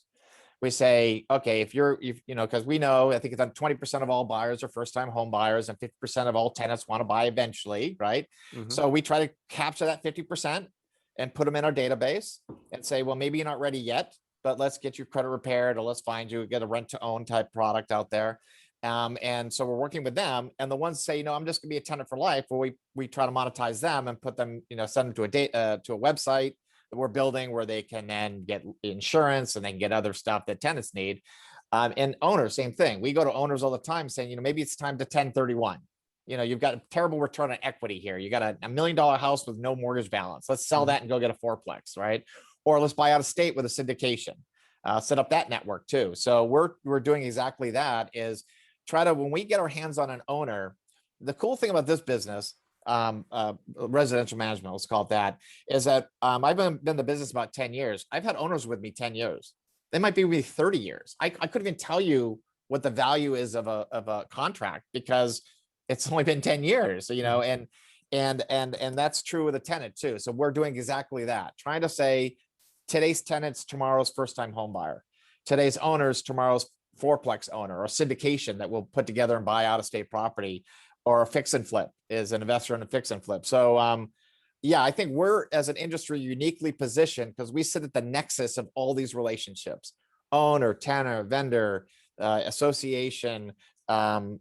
We say, okay, because we know, I think it's 20% of all buyers are first-time home buyers, and 50% of all tenants want to buy eventually, right? So we try to capture that 50% and put them in our database and say, well, maybe you're not ready yet, but let's get your credit repaired, or let's find you, get a rent-to-own type product out there. And so we're working with them, and the ones say, I'm just gonna be a tenant for life. Well, we try to monetize them and put them, send them to a website that we're building where they can then get insurance and then get other stuff that tenants need. And owners, same thing. We go to owners all the time saying, maybe it's time to 1031. You've got a terrible return on equity here. You got a $1 million house with no mortgage balance. Let's sell that and go get a 4-plex, right? Or let's buy out of state with a syndication. Set up that network too. So we're doing exactly that, is try to, when we get our hands on an owner, the cool thing about this business, residential management, let's call it that, is that I've been in the business about 10 years. I've had owners with me 10 years. They might be with me 30 years. I couldn't even tell you what the value is of a contract, because it's only been 10 years, and that's true with a tenant too. So we're doing exactly that, trying to say today's tenants, tomorrow's first-time home buyer, today's owners, tomorrow's 4-plex owner, or syndication that will put together and buy out-of-state property. or a fix and flip, is an investor in a fix and flip. So yeah, I think we're as an industry uniquely positioned because we sit at the nexus of all these relationships: owner, tenant, vendor, association,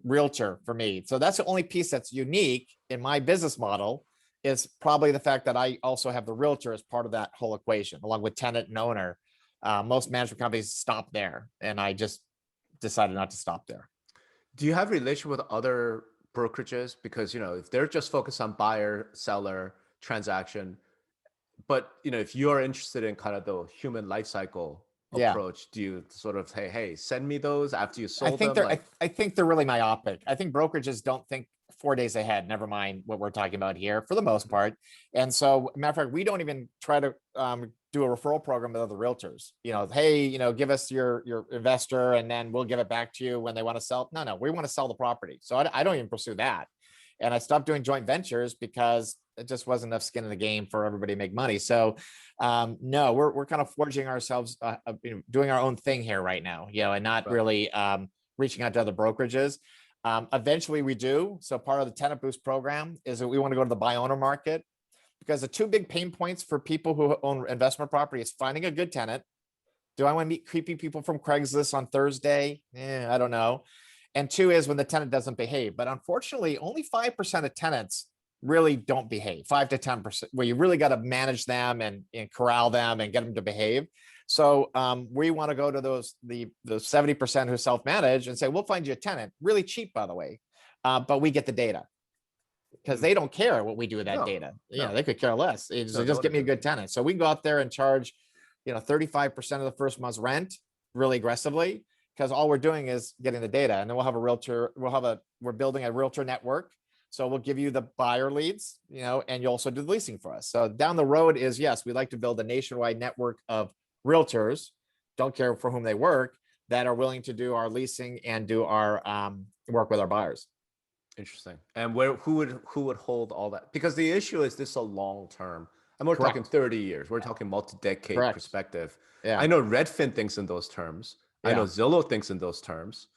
realtor for me. So that's the only piece that's unique in my business model, is probably the fact that I also have the realtor as part of that whole equation, along with tenant and owner. Most management companies stop there, and I just decided not to stop there. Do you have relation with other brokerages? Because, if they're just focused on buyer, seller, transaction, but, if you're interested in kind of the human life cycle Yeah. approach, do you sort of say, hey, send me those after you I sold think them? they're I think they're really myopic. I think brokerages don't think 4 days ahead, never mind what we're talking about here for the most part. And so, matter of fact, we don't even try to do a referral program with other realtors. Hey, give us your investor and then we'll give it back to you when they want to sell. No, we want to sell the property. So I don't even pursue that. And I stopped doing joint ventures because it just wasn't enough skin in the game for everybody to make money. So no, we're kind of forging ourselves, doing our own thing here right now, and not really reaching out to other brokerages. Eventually we do. So part of the Tenant Boost program is that we want to go to the buy owner market, because the two big pain points for people who own investment property is finding a good tenant. Do I want to meet creepy people from Craigslist on Thursday? I don't know. And two is when the tenant doesn't behave. But unfortunately, only 5% of tenants really don't behave, 5 to 10%, where you really got to manage them and corral them and get them to behave. So we want to go to the 70% who self-manage and say, we'll find you a tenant, really cheap, by the way, but we get the data, because they don't care what we do with that data. They could care less. So just get me a good tenant. So we go out there and charge, 35% of the first month's rent really aggressively, because all we're doing is getting the data. And then we'll have a realtor, we're building a realtor network. So we'll give you the buyer leads, and you also do the leasing for us. So down the road is, yes, we like to build a nationwide network of realtors, don't care for whom they work, that are willing to do our leasing and do our work with our buyers. Interesting. And who would hold all that? Because the issue is, this a long term. And we're Correct. talking 30 years. We're talking multi-decade Correct. perspective. Yeah. I know Redfin thinks in those terms. I know Yeah. Zillow thinks in those terms.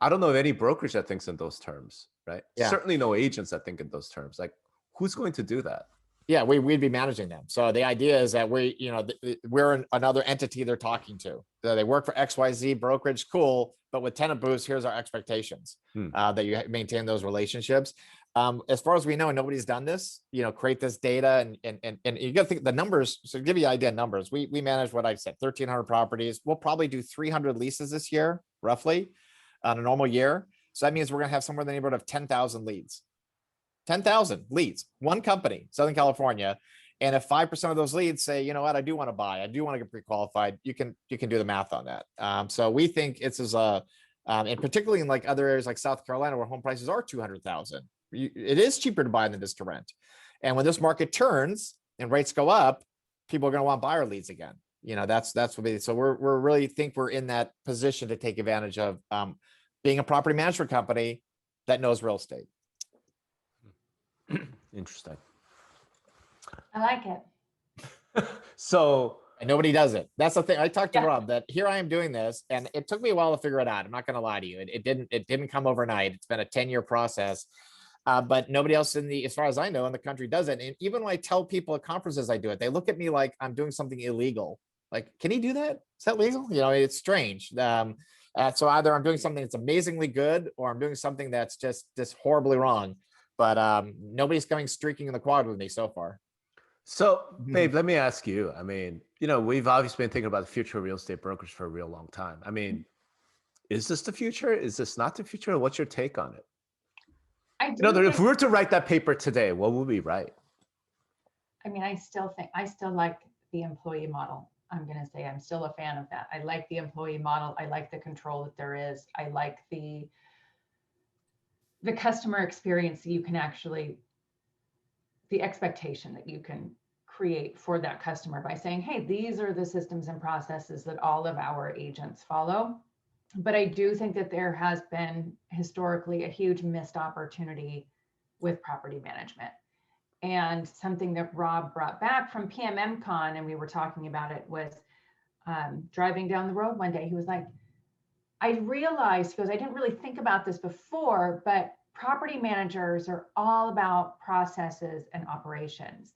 I don't know of any brokerage that thinks in those terms, right? Yeah. Certainly no agents that think in those terms. Like, who's going to do that? Yeah, we'd be managing them. So the idea is that we're another entity they're talking to. So they work for XYZ brokerage, cool. But with Tenant Boost, here's our expectations, that you maintain those relationships. As far as we know, nobody's done this, create this data and you got to think the numbers. So to give you an idea of numbers, we manage what I said, 1,300 properties. We'll probably do 300 leases this year, roughly, on a normal year. So that means we're going to have somewhere in the neighborhood of 10,000 leads. 10,000 leads, one company, Southern California. And if 5% of those leads say, you know what, I do want to buy, I do want to get pre-qualified, you can do the math on that. So we think it's and particularly in like other areas like South Carolina, where home prices are 200,000, it is cheaper to buy than it is to rent. And when this market turns and rates go up, people are going to want buyer leads again. That's what so we're really think we're in that position to take advantage of being a property management company that knows real estate. Interesting. I like it. So, and nobody does it. That's the thing. I talked to Rob that here I am doing this, and it took me a while to figure it out. I'm not going to lie to you. It didn't come overnight. It's been a 10-year process. But nobody else as far as I know, in the country does it. And even when I tell people at conferences I do it, they look at me like I'm doing something illegal. Like, can he do that? Is that legal? It's strange. So either I'm doing something that's amazingly good, or I'm doing something that's just horribly wrong. But nobody's coming streaking in the quad with me so far. So, babe, let me ask you. I mean, we've obviously been thinking about the future of real estate brokerage for a real long time. I mean, is this the future? Is this not the future? What's your take on it? If we were to write that paper today, what would we write? I mean, I still like the employee model. I'm going to say I'm still a fan of that. I like the employee model. I like the control that there is. I like the customer experience that you can actually, the expectation that you can create for that customer by saying, hey, these are the systems and processes that all of our agents follow. But I do think that there has been historically a huge missed opportunity with property management. And something that Rob brought back from PMMCon, and we were talking about it, was driving down the road one day. He was like, I realized, he goes, I didn't really think about this before, but property managers are all about processes and operations.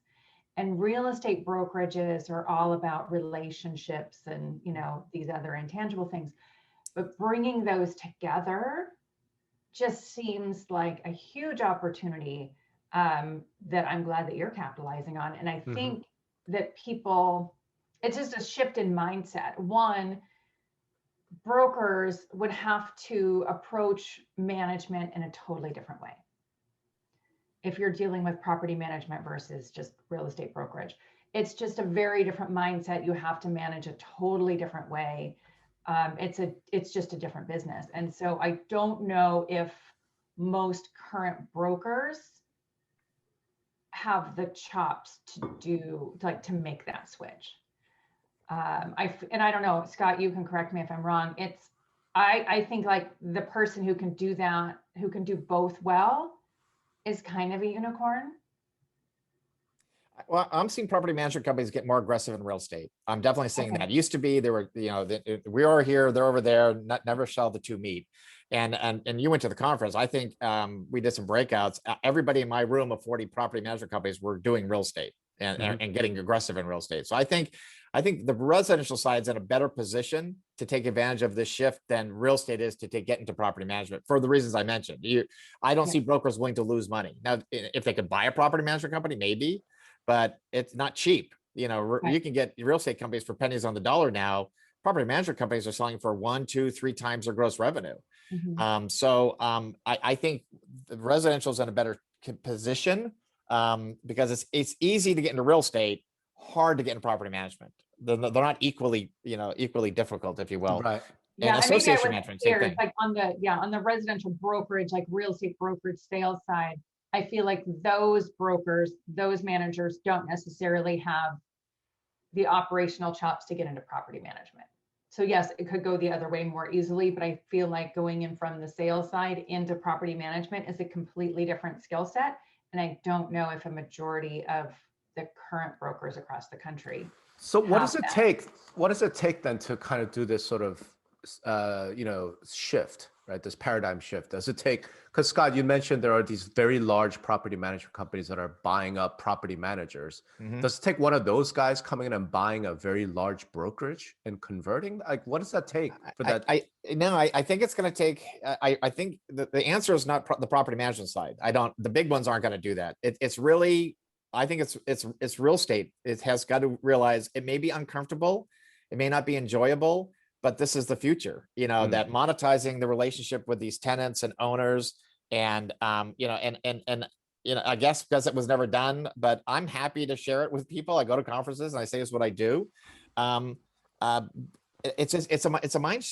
And real estate brokerages are all about relationships and, you know, these other intangible things. But bringing those together just seems like a huge opportunity that I'm glad that you're capitalizing on. And I think that people, it's just a shift in mindset. One, brokers would have to approach management in a totally different way. If you're dealing with property management versus just real estate brokerage, it's just a very different mindset. You have to manage a totally different way. It's just a different business. And so I don't know if most current brokers have the chops to do, like, to make that switch. And I don't know, Scott, you can correct me if I'm wrong. I think like the person who can do that, who can do both well, is kind of a unicorn. Well, I'm seeing property management companies get more aggressive in real estate. I'm definitely seeing that. It used to be, there were, you know, we are here, they're over there, never shall the two meet. And you went to the conference. I think we did some breakouts. Everybody in my room of 40 property management companies were doing real estate and getting aggressive in real estate. So I think the residential side's in a better position to take advantage of this shift than real estate is to get into property management for the reasons I mentioned. I don't see brokers willing to lose money. Now, if they could buy a property management company, maybe, but it's not cheap. You know, you can get real estate companies for pennies on the dollar now. Property management companies are selling for 1, 2, 3 times their gross revenue. I think the residential is in a better position because it's easy to get into real estate, hard to get into property management. They're not equally, you know, equally difficult, if you will. Right. Yeah, and association management, same thing. Like on the residential brokerage, like real estate brokerage sales side, I feel like those brokers, those managers don't necessarily have the operational chops to get into property management. So yes, it could go the other way more easily, but I feel like going in from the sales side into property management is a completely different skill set. And I don't know if a majority of the current brokers across the country. So what does it take? What does it take then to kind of do this sort of, you know, shift, right? This paradigm shift. Does it take, because Scott, you mentioned there are these very large property management companies that are buying up property managers. Does it take one of those guys coming in and buying a very large brokerage and converting? Like, what does that take for that? I think it's going to take, I think the answer is not the property management side. The big ones aren't going to do that. It's really, I think it's real estate. It has got to realize it may be uncomfortable. It may not be enjoyable, but this is the future, you know, that monetizing the relationship with these tenants and owners and, you know, and, you know, I guess because it was never done, but I'm happy to share it with people. I go to conferences and I say, it's what I do. It's a mind,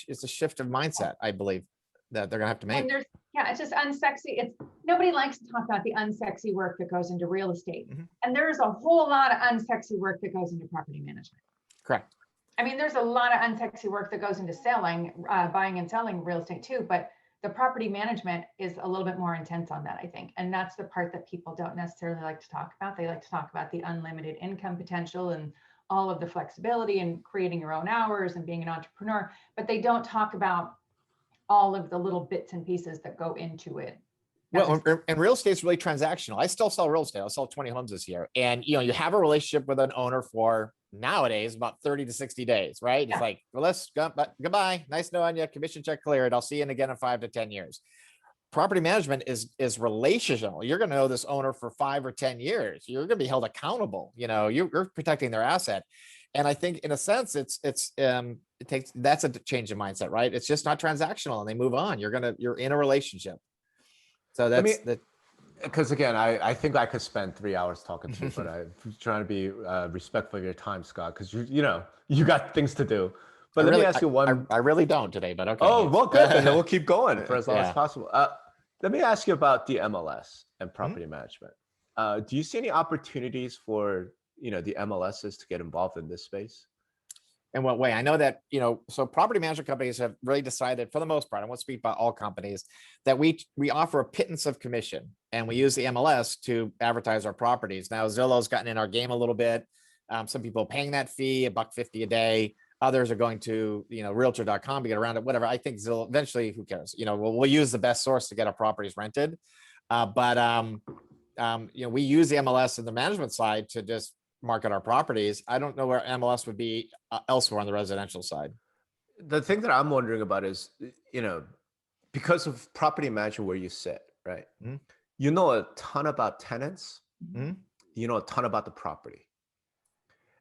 it's a shift of mindset, I believe, that they're gonna have to make. And it's just unsexy. Nobody likes to talk about the unsexy work that goes into real estate. And there's a whole lot of unsexy work that goes into property management. Correct. I mean, there's a lot of unsexy work that goes into selling, buying and selling real estate too, but the property management is a little bit more intense on that, I think. And that's the part that people don't necessarily like to talk about. They like to talk about the unlimited income potential and all of the flexibility and creating your own hours and being an entrepreneur, but they don't talk about all of the little bits and pieces that go into it. Well, and real estate is really transactional. I still sell real estate. I'll sell 20 homes this year. And, you know, you have a relationship with an owner for nowadays about 30 to 60 days, right? It's like, well, let's go, goodbye. Nice knowing you. Commission check cleared. I'll see you again in 5 to 10 years. Property management is relational. You're going to know this owner for 5 or 10 years. You're going to be held accountable. You know, you're protecting their asset. And I think in a sense, that's a change in mindset, right? It's just not transactional and they move on. You're in a relationship. So that's because again, I think I could spend 3 hours talking to you, but I'm trying to be respectful of your time, Scott, because you know, you got things to do. But let me ask you one. I really don't today, but okay. Oh, well, good. And then we'll keep going for as long as possible. Let me ask you about the MLS and property management. Do you see any opportunities for, you know, the MLSs to get involved in this space? In what way? I know that, you know, so property management companies have really decided, for the most part, I won't speak about all companies, that we offer a pittance of commission and we use the MLS to advertise our properties. Now, Zillow's gotten in our game a little bit. Some people are paying that fee, $1.50 a day. Others are going to, realtor.com to get around it, whatever. I think Zillow, eventually, who cares? We'll use the best source to get our properties rented. We use the MLS and the management side to just market our properties. I don't know where MLS would be elsewhere on the residential side. The thing that I'm wondering about is, because of property management where you sit, right? Mm-hmm. You know a ton about tenants. Mm-hmm. You know a ton about the property.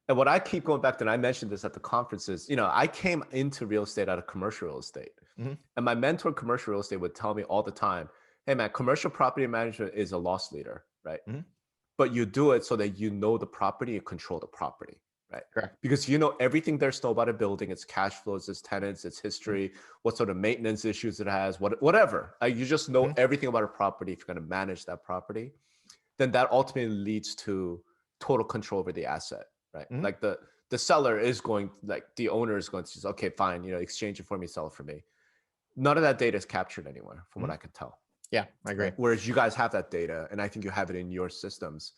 And what I keep going back to, and I mentioned this at the conferences, I came into real estate out of commercial real estate. Mm-hmm. And my mentor in commercial real estate would tell me all the time, hey man, commercial property management is a loss leader, right? Mm-hmm. But you do it so that you know the property and control the property, right? Correct. Because you know everything there's to know about a building, its cash flows, its tenants, its history, what sort of maintenance issues it has, whatever. You just know everything about a property. If you're going to manage that property, then that ultimately leads to total control over the asset, right? Mm-hmm. Like the seller is going, like the owner is going to say, okay, fine, exchange it for me, sell it for me. None of that data is captured anywhere from what I can tell. Yeah, I agree. Right? Whereas you guys have that data, and I think you have it in your systems.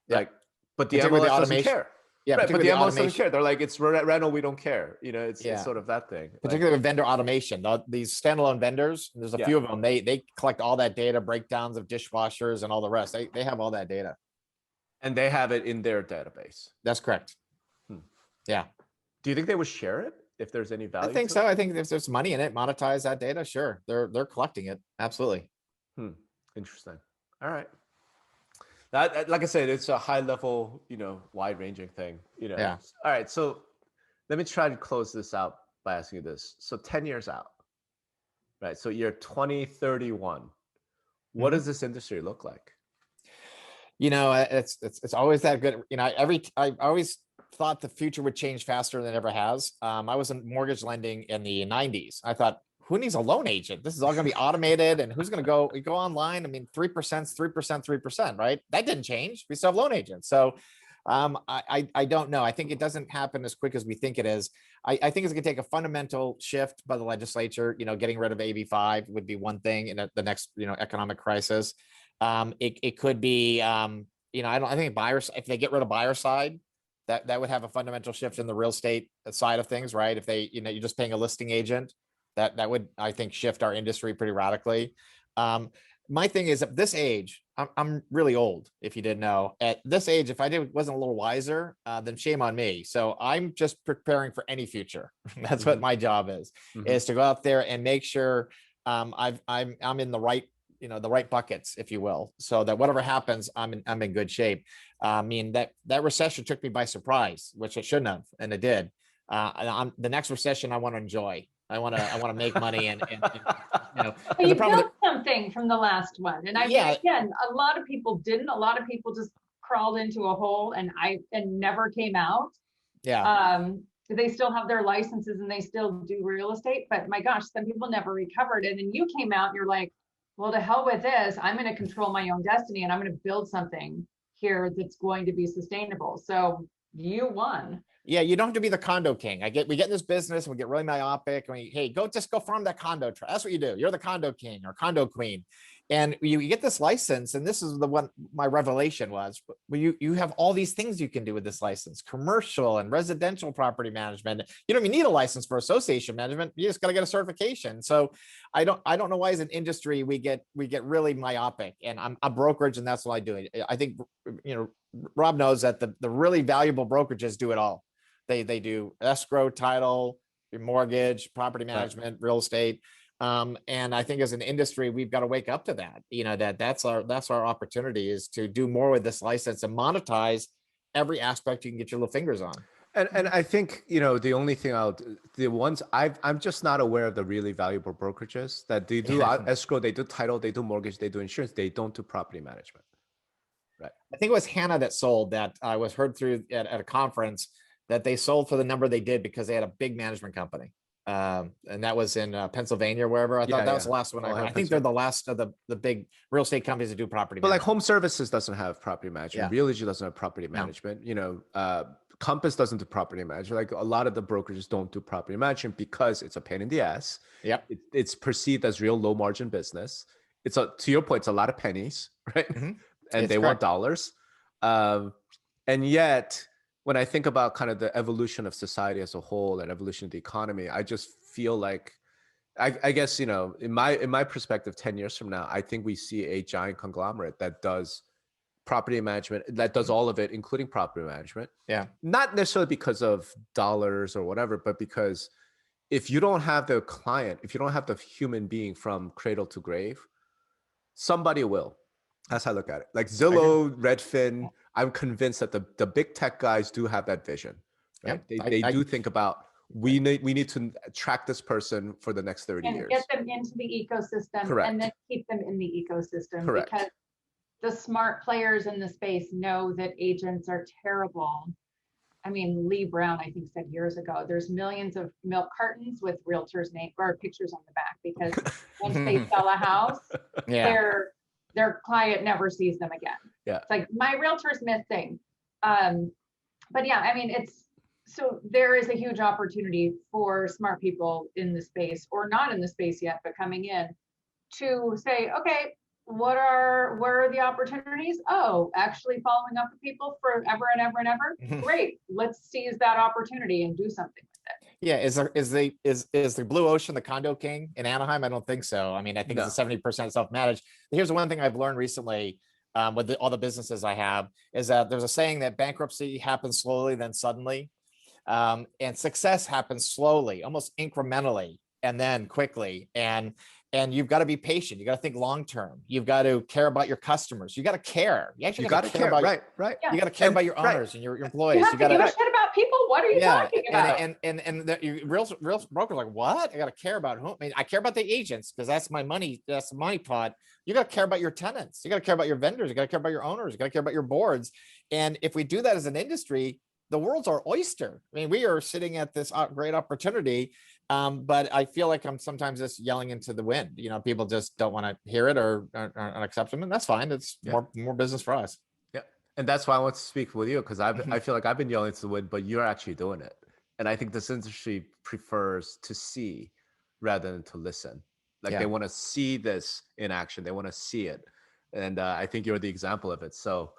Yeah. Like, but the MLS doesn't care. Yeah, right, but the MLS doesn't care. They're like, it's rental, we don't care. It's sort of that thing. Particularly with vendor automation. These standalone vendors, there's a few of them. They collect all that data, breakdowns of dishwashers and all the rest. They have all that data. And they have it in their database. That's correct. Yeah. Do you think they would share it if there's any value? I think so. I think if there's money in it, monetize that data. Sure. They're collecting it. Absolutely. Interesting. All right. That, like I said, it's a high level, wide ranging thing, Yeah. All right. So let me try to close this out by asking you this. So 10 years out, right? So year 2031, what does this industry look like? It's always that good. I always thought the future would change faster than it ever has. I was in mortgage lending in the 90s. I thought, who needs a loan agent? This is all going to be automated, and who's going to go online? I mean, 3%, 3%, right? That didn't change. We still have loan agents. So I don't know. I think it doesn't happen as quick as we think it is. I think it's going to take a fundamental shift by the legislature. Getting rid of AB5 would be one thing in the next, economic crisis. It could be, I think buyers, if they get rid of buyer side, that would have a fundamental shift in the real estate side of things, right? If they, you're just paying a listing agent, that would, I think, shift our industry pretty radically. My thing is, at this age, I'm really old, if you didn't know. At this age, if I wasn't a little wiser, then shame on me. So I'm just preparing for any future. That's what my job is to go out there and make sure I'm in the right, the right buckets, if you will, so that whatever happens, I'm in good shape. I mean, that recession took me by surprise, which it shouldn't have, and it did. The next recession, I want to enjoy. I want to make money and you built something from the last one. And again, a lot of people didn't. A lot of people just crawled into a hole and never came out. Yeah. They still have their licenses and they still do real estate, but my gosh, some people never recovered. And then you came out and you're like, well, to hell with this. I'm going to control my own destiny and I'm going to build something here that's going to be sustainable. So you won. Yeah, you don't have to be the condo king. We get in this business and we get really myopic. Hey, go farm that condo. That's what you do. You're the condo king or condo queen. And you get this license, and this is the one my revelation was. You have all these things you can do with this license: commercial and residential property management. You don't even need a license for association management. You just got to get a certification. So I don't know why, as an industry, we get really myopic. And I'm a brokerage, and that's what I do. I think Rob knows that the really valuable brokerages do it all. They do escrow, title, mortgage, property management, real estate. And I think as an industry, we've got to wake up to that. That's our opportunity, is to do more with this license and monetize every aspect you can get your little fingers on. And I think, the only thing I'm just not aware of the really valuable brokerages that they do escrow, they do title, they do mortgage, they do insurance, they don't do property management. Right. I think it was Hannah that sold that. I was heard through at a conference that they sold for the number they did because they had a big management company. And that was in Pennsylvania, or wherever. I thought that was the last one I heard. I think they're the last of the big real estate companies that do property but management. Like Home Services doesn't have property management. Realogy doesn't have property management. Compass doesn't do property management. Like a lot of the brokerages don't do property management because it's a pain in the ass. Yep. It's perceived as real low margin business. To your point, it's a lot of pennies, right? And they want dollars. And yet when I think about kind of the evolution of society as a whole and evolution of the economy, I just feel like, I guess, you know, in my perspective, 10 years from now, I think we see a giant conglomerate that does property management, that does all of it, including property management. Yeah. Not necessarily because of dollars or whatever, but because if you don't have the client, if you don't have the human being from cradle to grave, somebody will. That's how I look at it. Like Zillow, Redfin, I'm convinced that the big tech guys do have that vision, right? Yep. They do think about, we need to track this person for the next 30 And years. get them into the ecosystem. Correct. And then keep them in the ecosystem. Correct. Because the smart players in the space know that agents are terrible. I mean, Lee Brown, I think, said years ago, there's millions of milk cartons with realtors' name or pictures on the back, because once they sell a house, their client never sees them again. Yeah. It's like, my realtor's missing. But yeah, I mean, so there is a huge opportunity for smart people in the space, or not in the space yet, but coming in, to say, okay, where are the opportunities? Oh, actually following up with people forever and ever and ever. Great. Let's seize that opportunity and do something with it. Yeah, is the blue ocean the condo king in Anaheim? I don't think so. I mean, I think it's a 70% self-managed. Here's the one thing I've learned recently with all the businesses I have, is that there's a saying that bankruptcy happens slowly, then suddenly, and success happens slowly, almost incrementally, and then quickly. And you've got to be patient. You got to think long term. You've got to care about your customers. You got to care. You actually got to care about right. You got to care about your owners and your employees. You have to give a shit about people. What are you talking about? And the real brokers like, what? I got to care about whom? I mean, I care about the agents because that's my money. That's the money pot. You got to care about your tenants. You got to care about your vendors. You got to care about your owners. You got to care about your boards. And if we do that as an industry, the world's our oyster. I mean, we are sitting at this great opportunity. But I feel like I'm sometimes just yelling into the wind. You know, people just don't want to hear it or accept them, and that's fine. It's more business for us. Yeah, and that's why I want to speak with you, because I feel like I've been yelling into the wind, but you're actually doing it. And I think this industry prefers to see rather than to listen. Like they want to see this in action. They want to see it, and I think you're the example of it. So.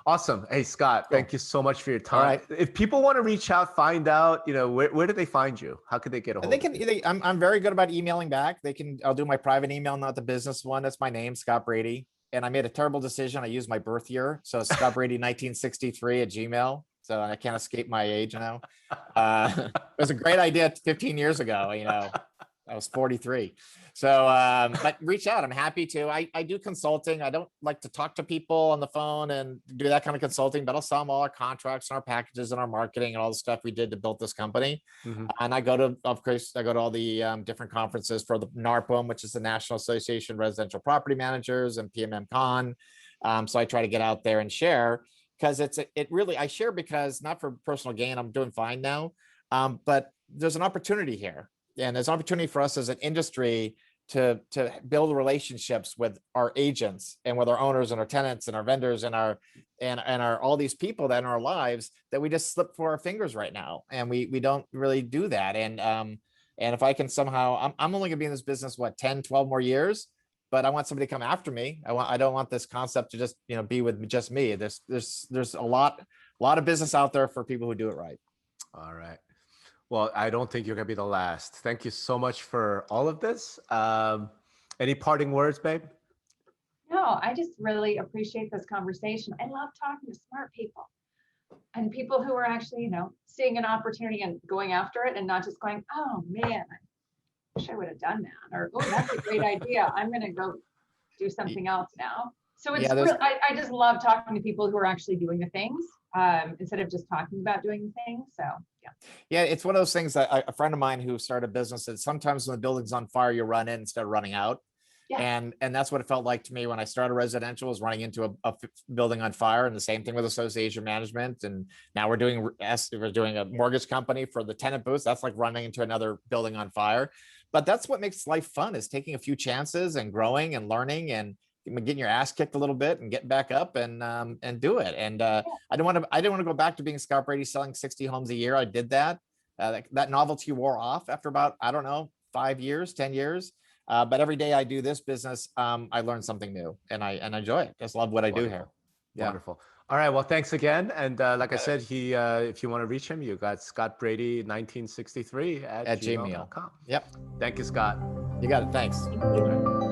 Awesome. Hey, Scott, thank you so much for your time. Right. If people want to reach out, find out, you know, where do they find you? How could they get a hold of you? I'm very good about emailing back. I'll do my private email, not the business one. That's my name, Scott Brady. And I made a terrible decision. I used my birth year. So Scott Brady 1963 at Gmail. So I can't escape my age now. It was a great idea 15 years ago, you know. I was 43. So, but reach out. I'm happy to. I do consulting. I don't like to talk to people on the phone and do that kind of consulting, but I'll sell them all our contracts and our packages and our marketing and all the stuff we did to build this company. And I go to, of course, all the different conferences for the NARPM, which is the National Association of Residential Property Managers, and PMM Con. So I try to get out there and share, because I share because not for personal gain. I'm doing fine now. But there's an opportunity here. And there's an opportunity for us as an industry to build relationships with our agents and with our owners and our tenants and our vendors and our all these people that in our lives that we just slip through our fingers right now. And we don't really do that. And if I can somehow, I'm only gonna be in this business, 10, 12 more years, but I want somebody to come after me. I don't want this concept to just, be with just me. There's a lot of business out there for people who do it right. All right. Well, I don't think you're going to be the last. Thank you so much for all of this. Any parting words, babe? No, I just really appreciate this conversation. I love talking to smart people and people who are actually, seeing an opportunity and going after it, and not just going, oh man, I wish I would have done that. Or, oh, that's a great idea. I'm going to go do something else now. So it's I just love talking to people who are actually doing the things instead of just talking about doing the things. So yeah, it's one of those things that a friend of mine who started a business said, sometimes when the building's on fire, you run in instead of running out. Yeah. And that's what it felt like to me when I started residential, was running into a building on fire. And the same thing with association management. And now we're doing a mortgage company for the tenant booths. That's like running into another building on fire. But that's what makes life fun, is taking a few chances and growing and learning and getting your ass kicked a little bit and getting back up and do it. And I didn't want to go back to being Scott Brady selling 60 homes a year. I did that. That novelty wore off after about, 5 years, 10 years. But every day I do this business, I learn something new, and I enjoy it. Just love what I do here. Yeah. Wonderful. All right. Well, thanks again. And like I got it. said, if you want to reach him, you got Scott Brady 1963 at At Gmail. gmail.com. Yep. Thank you, Scott. You got it. Thanks. Thank you.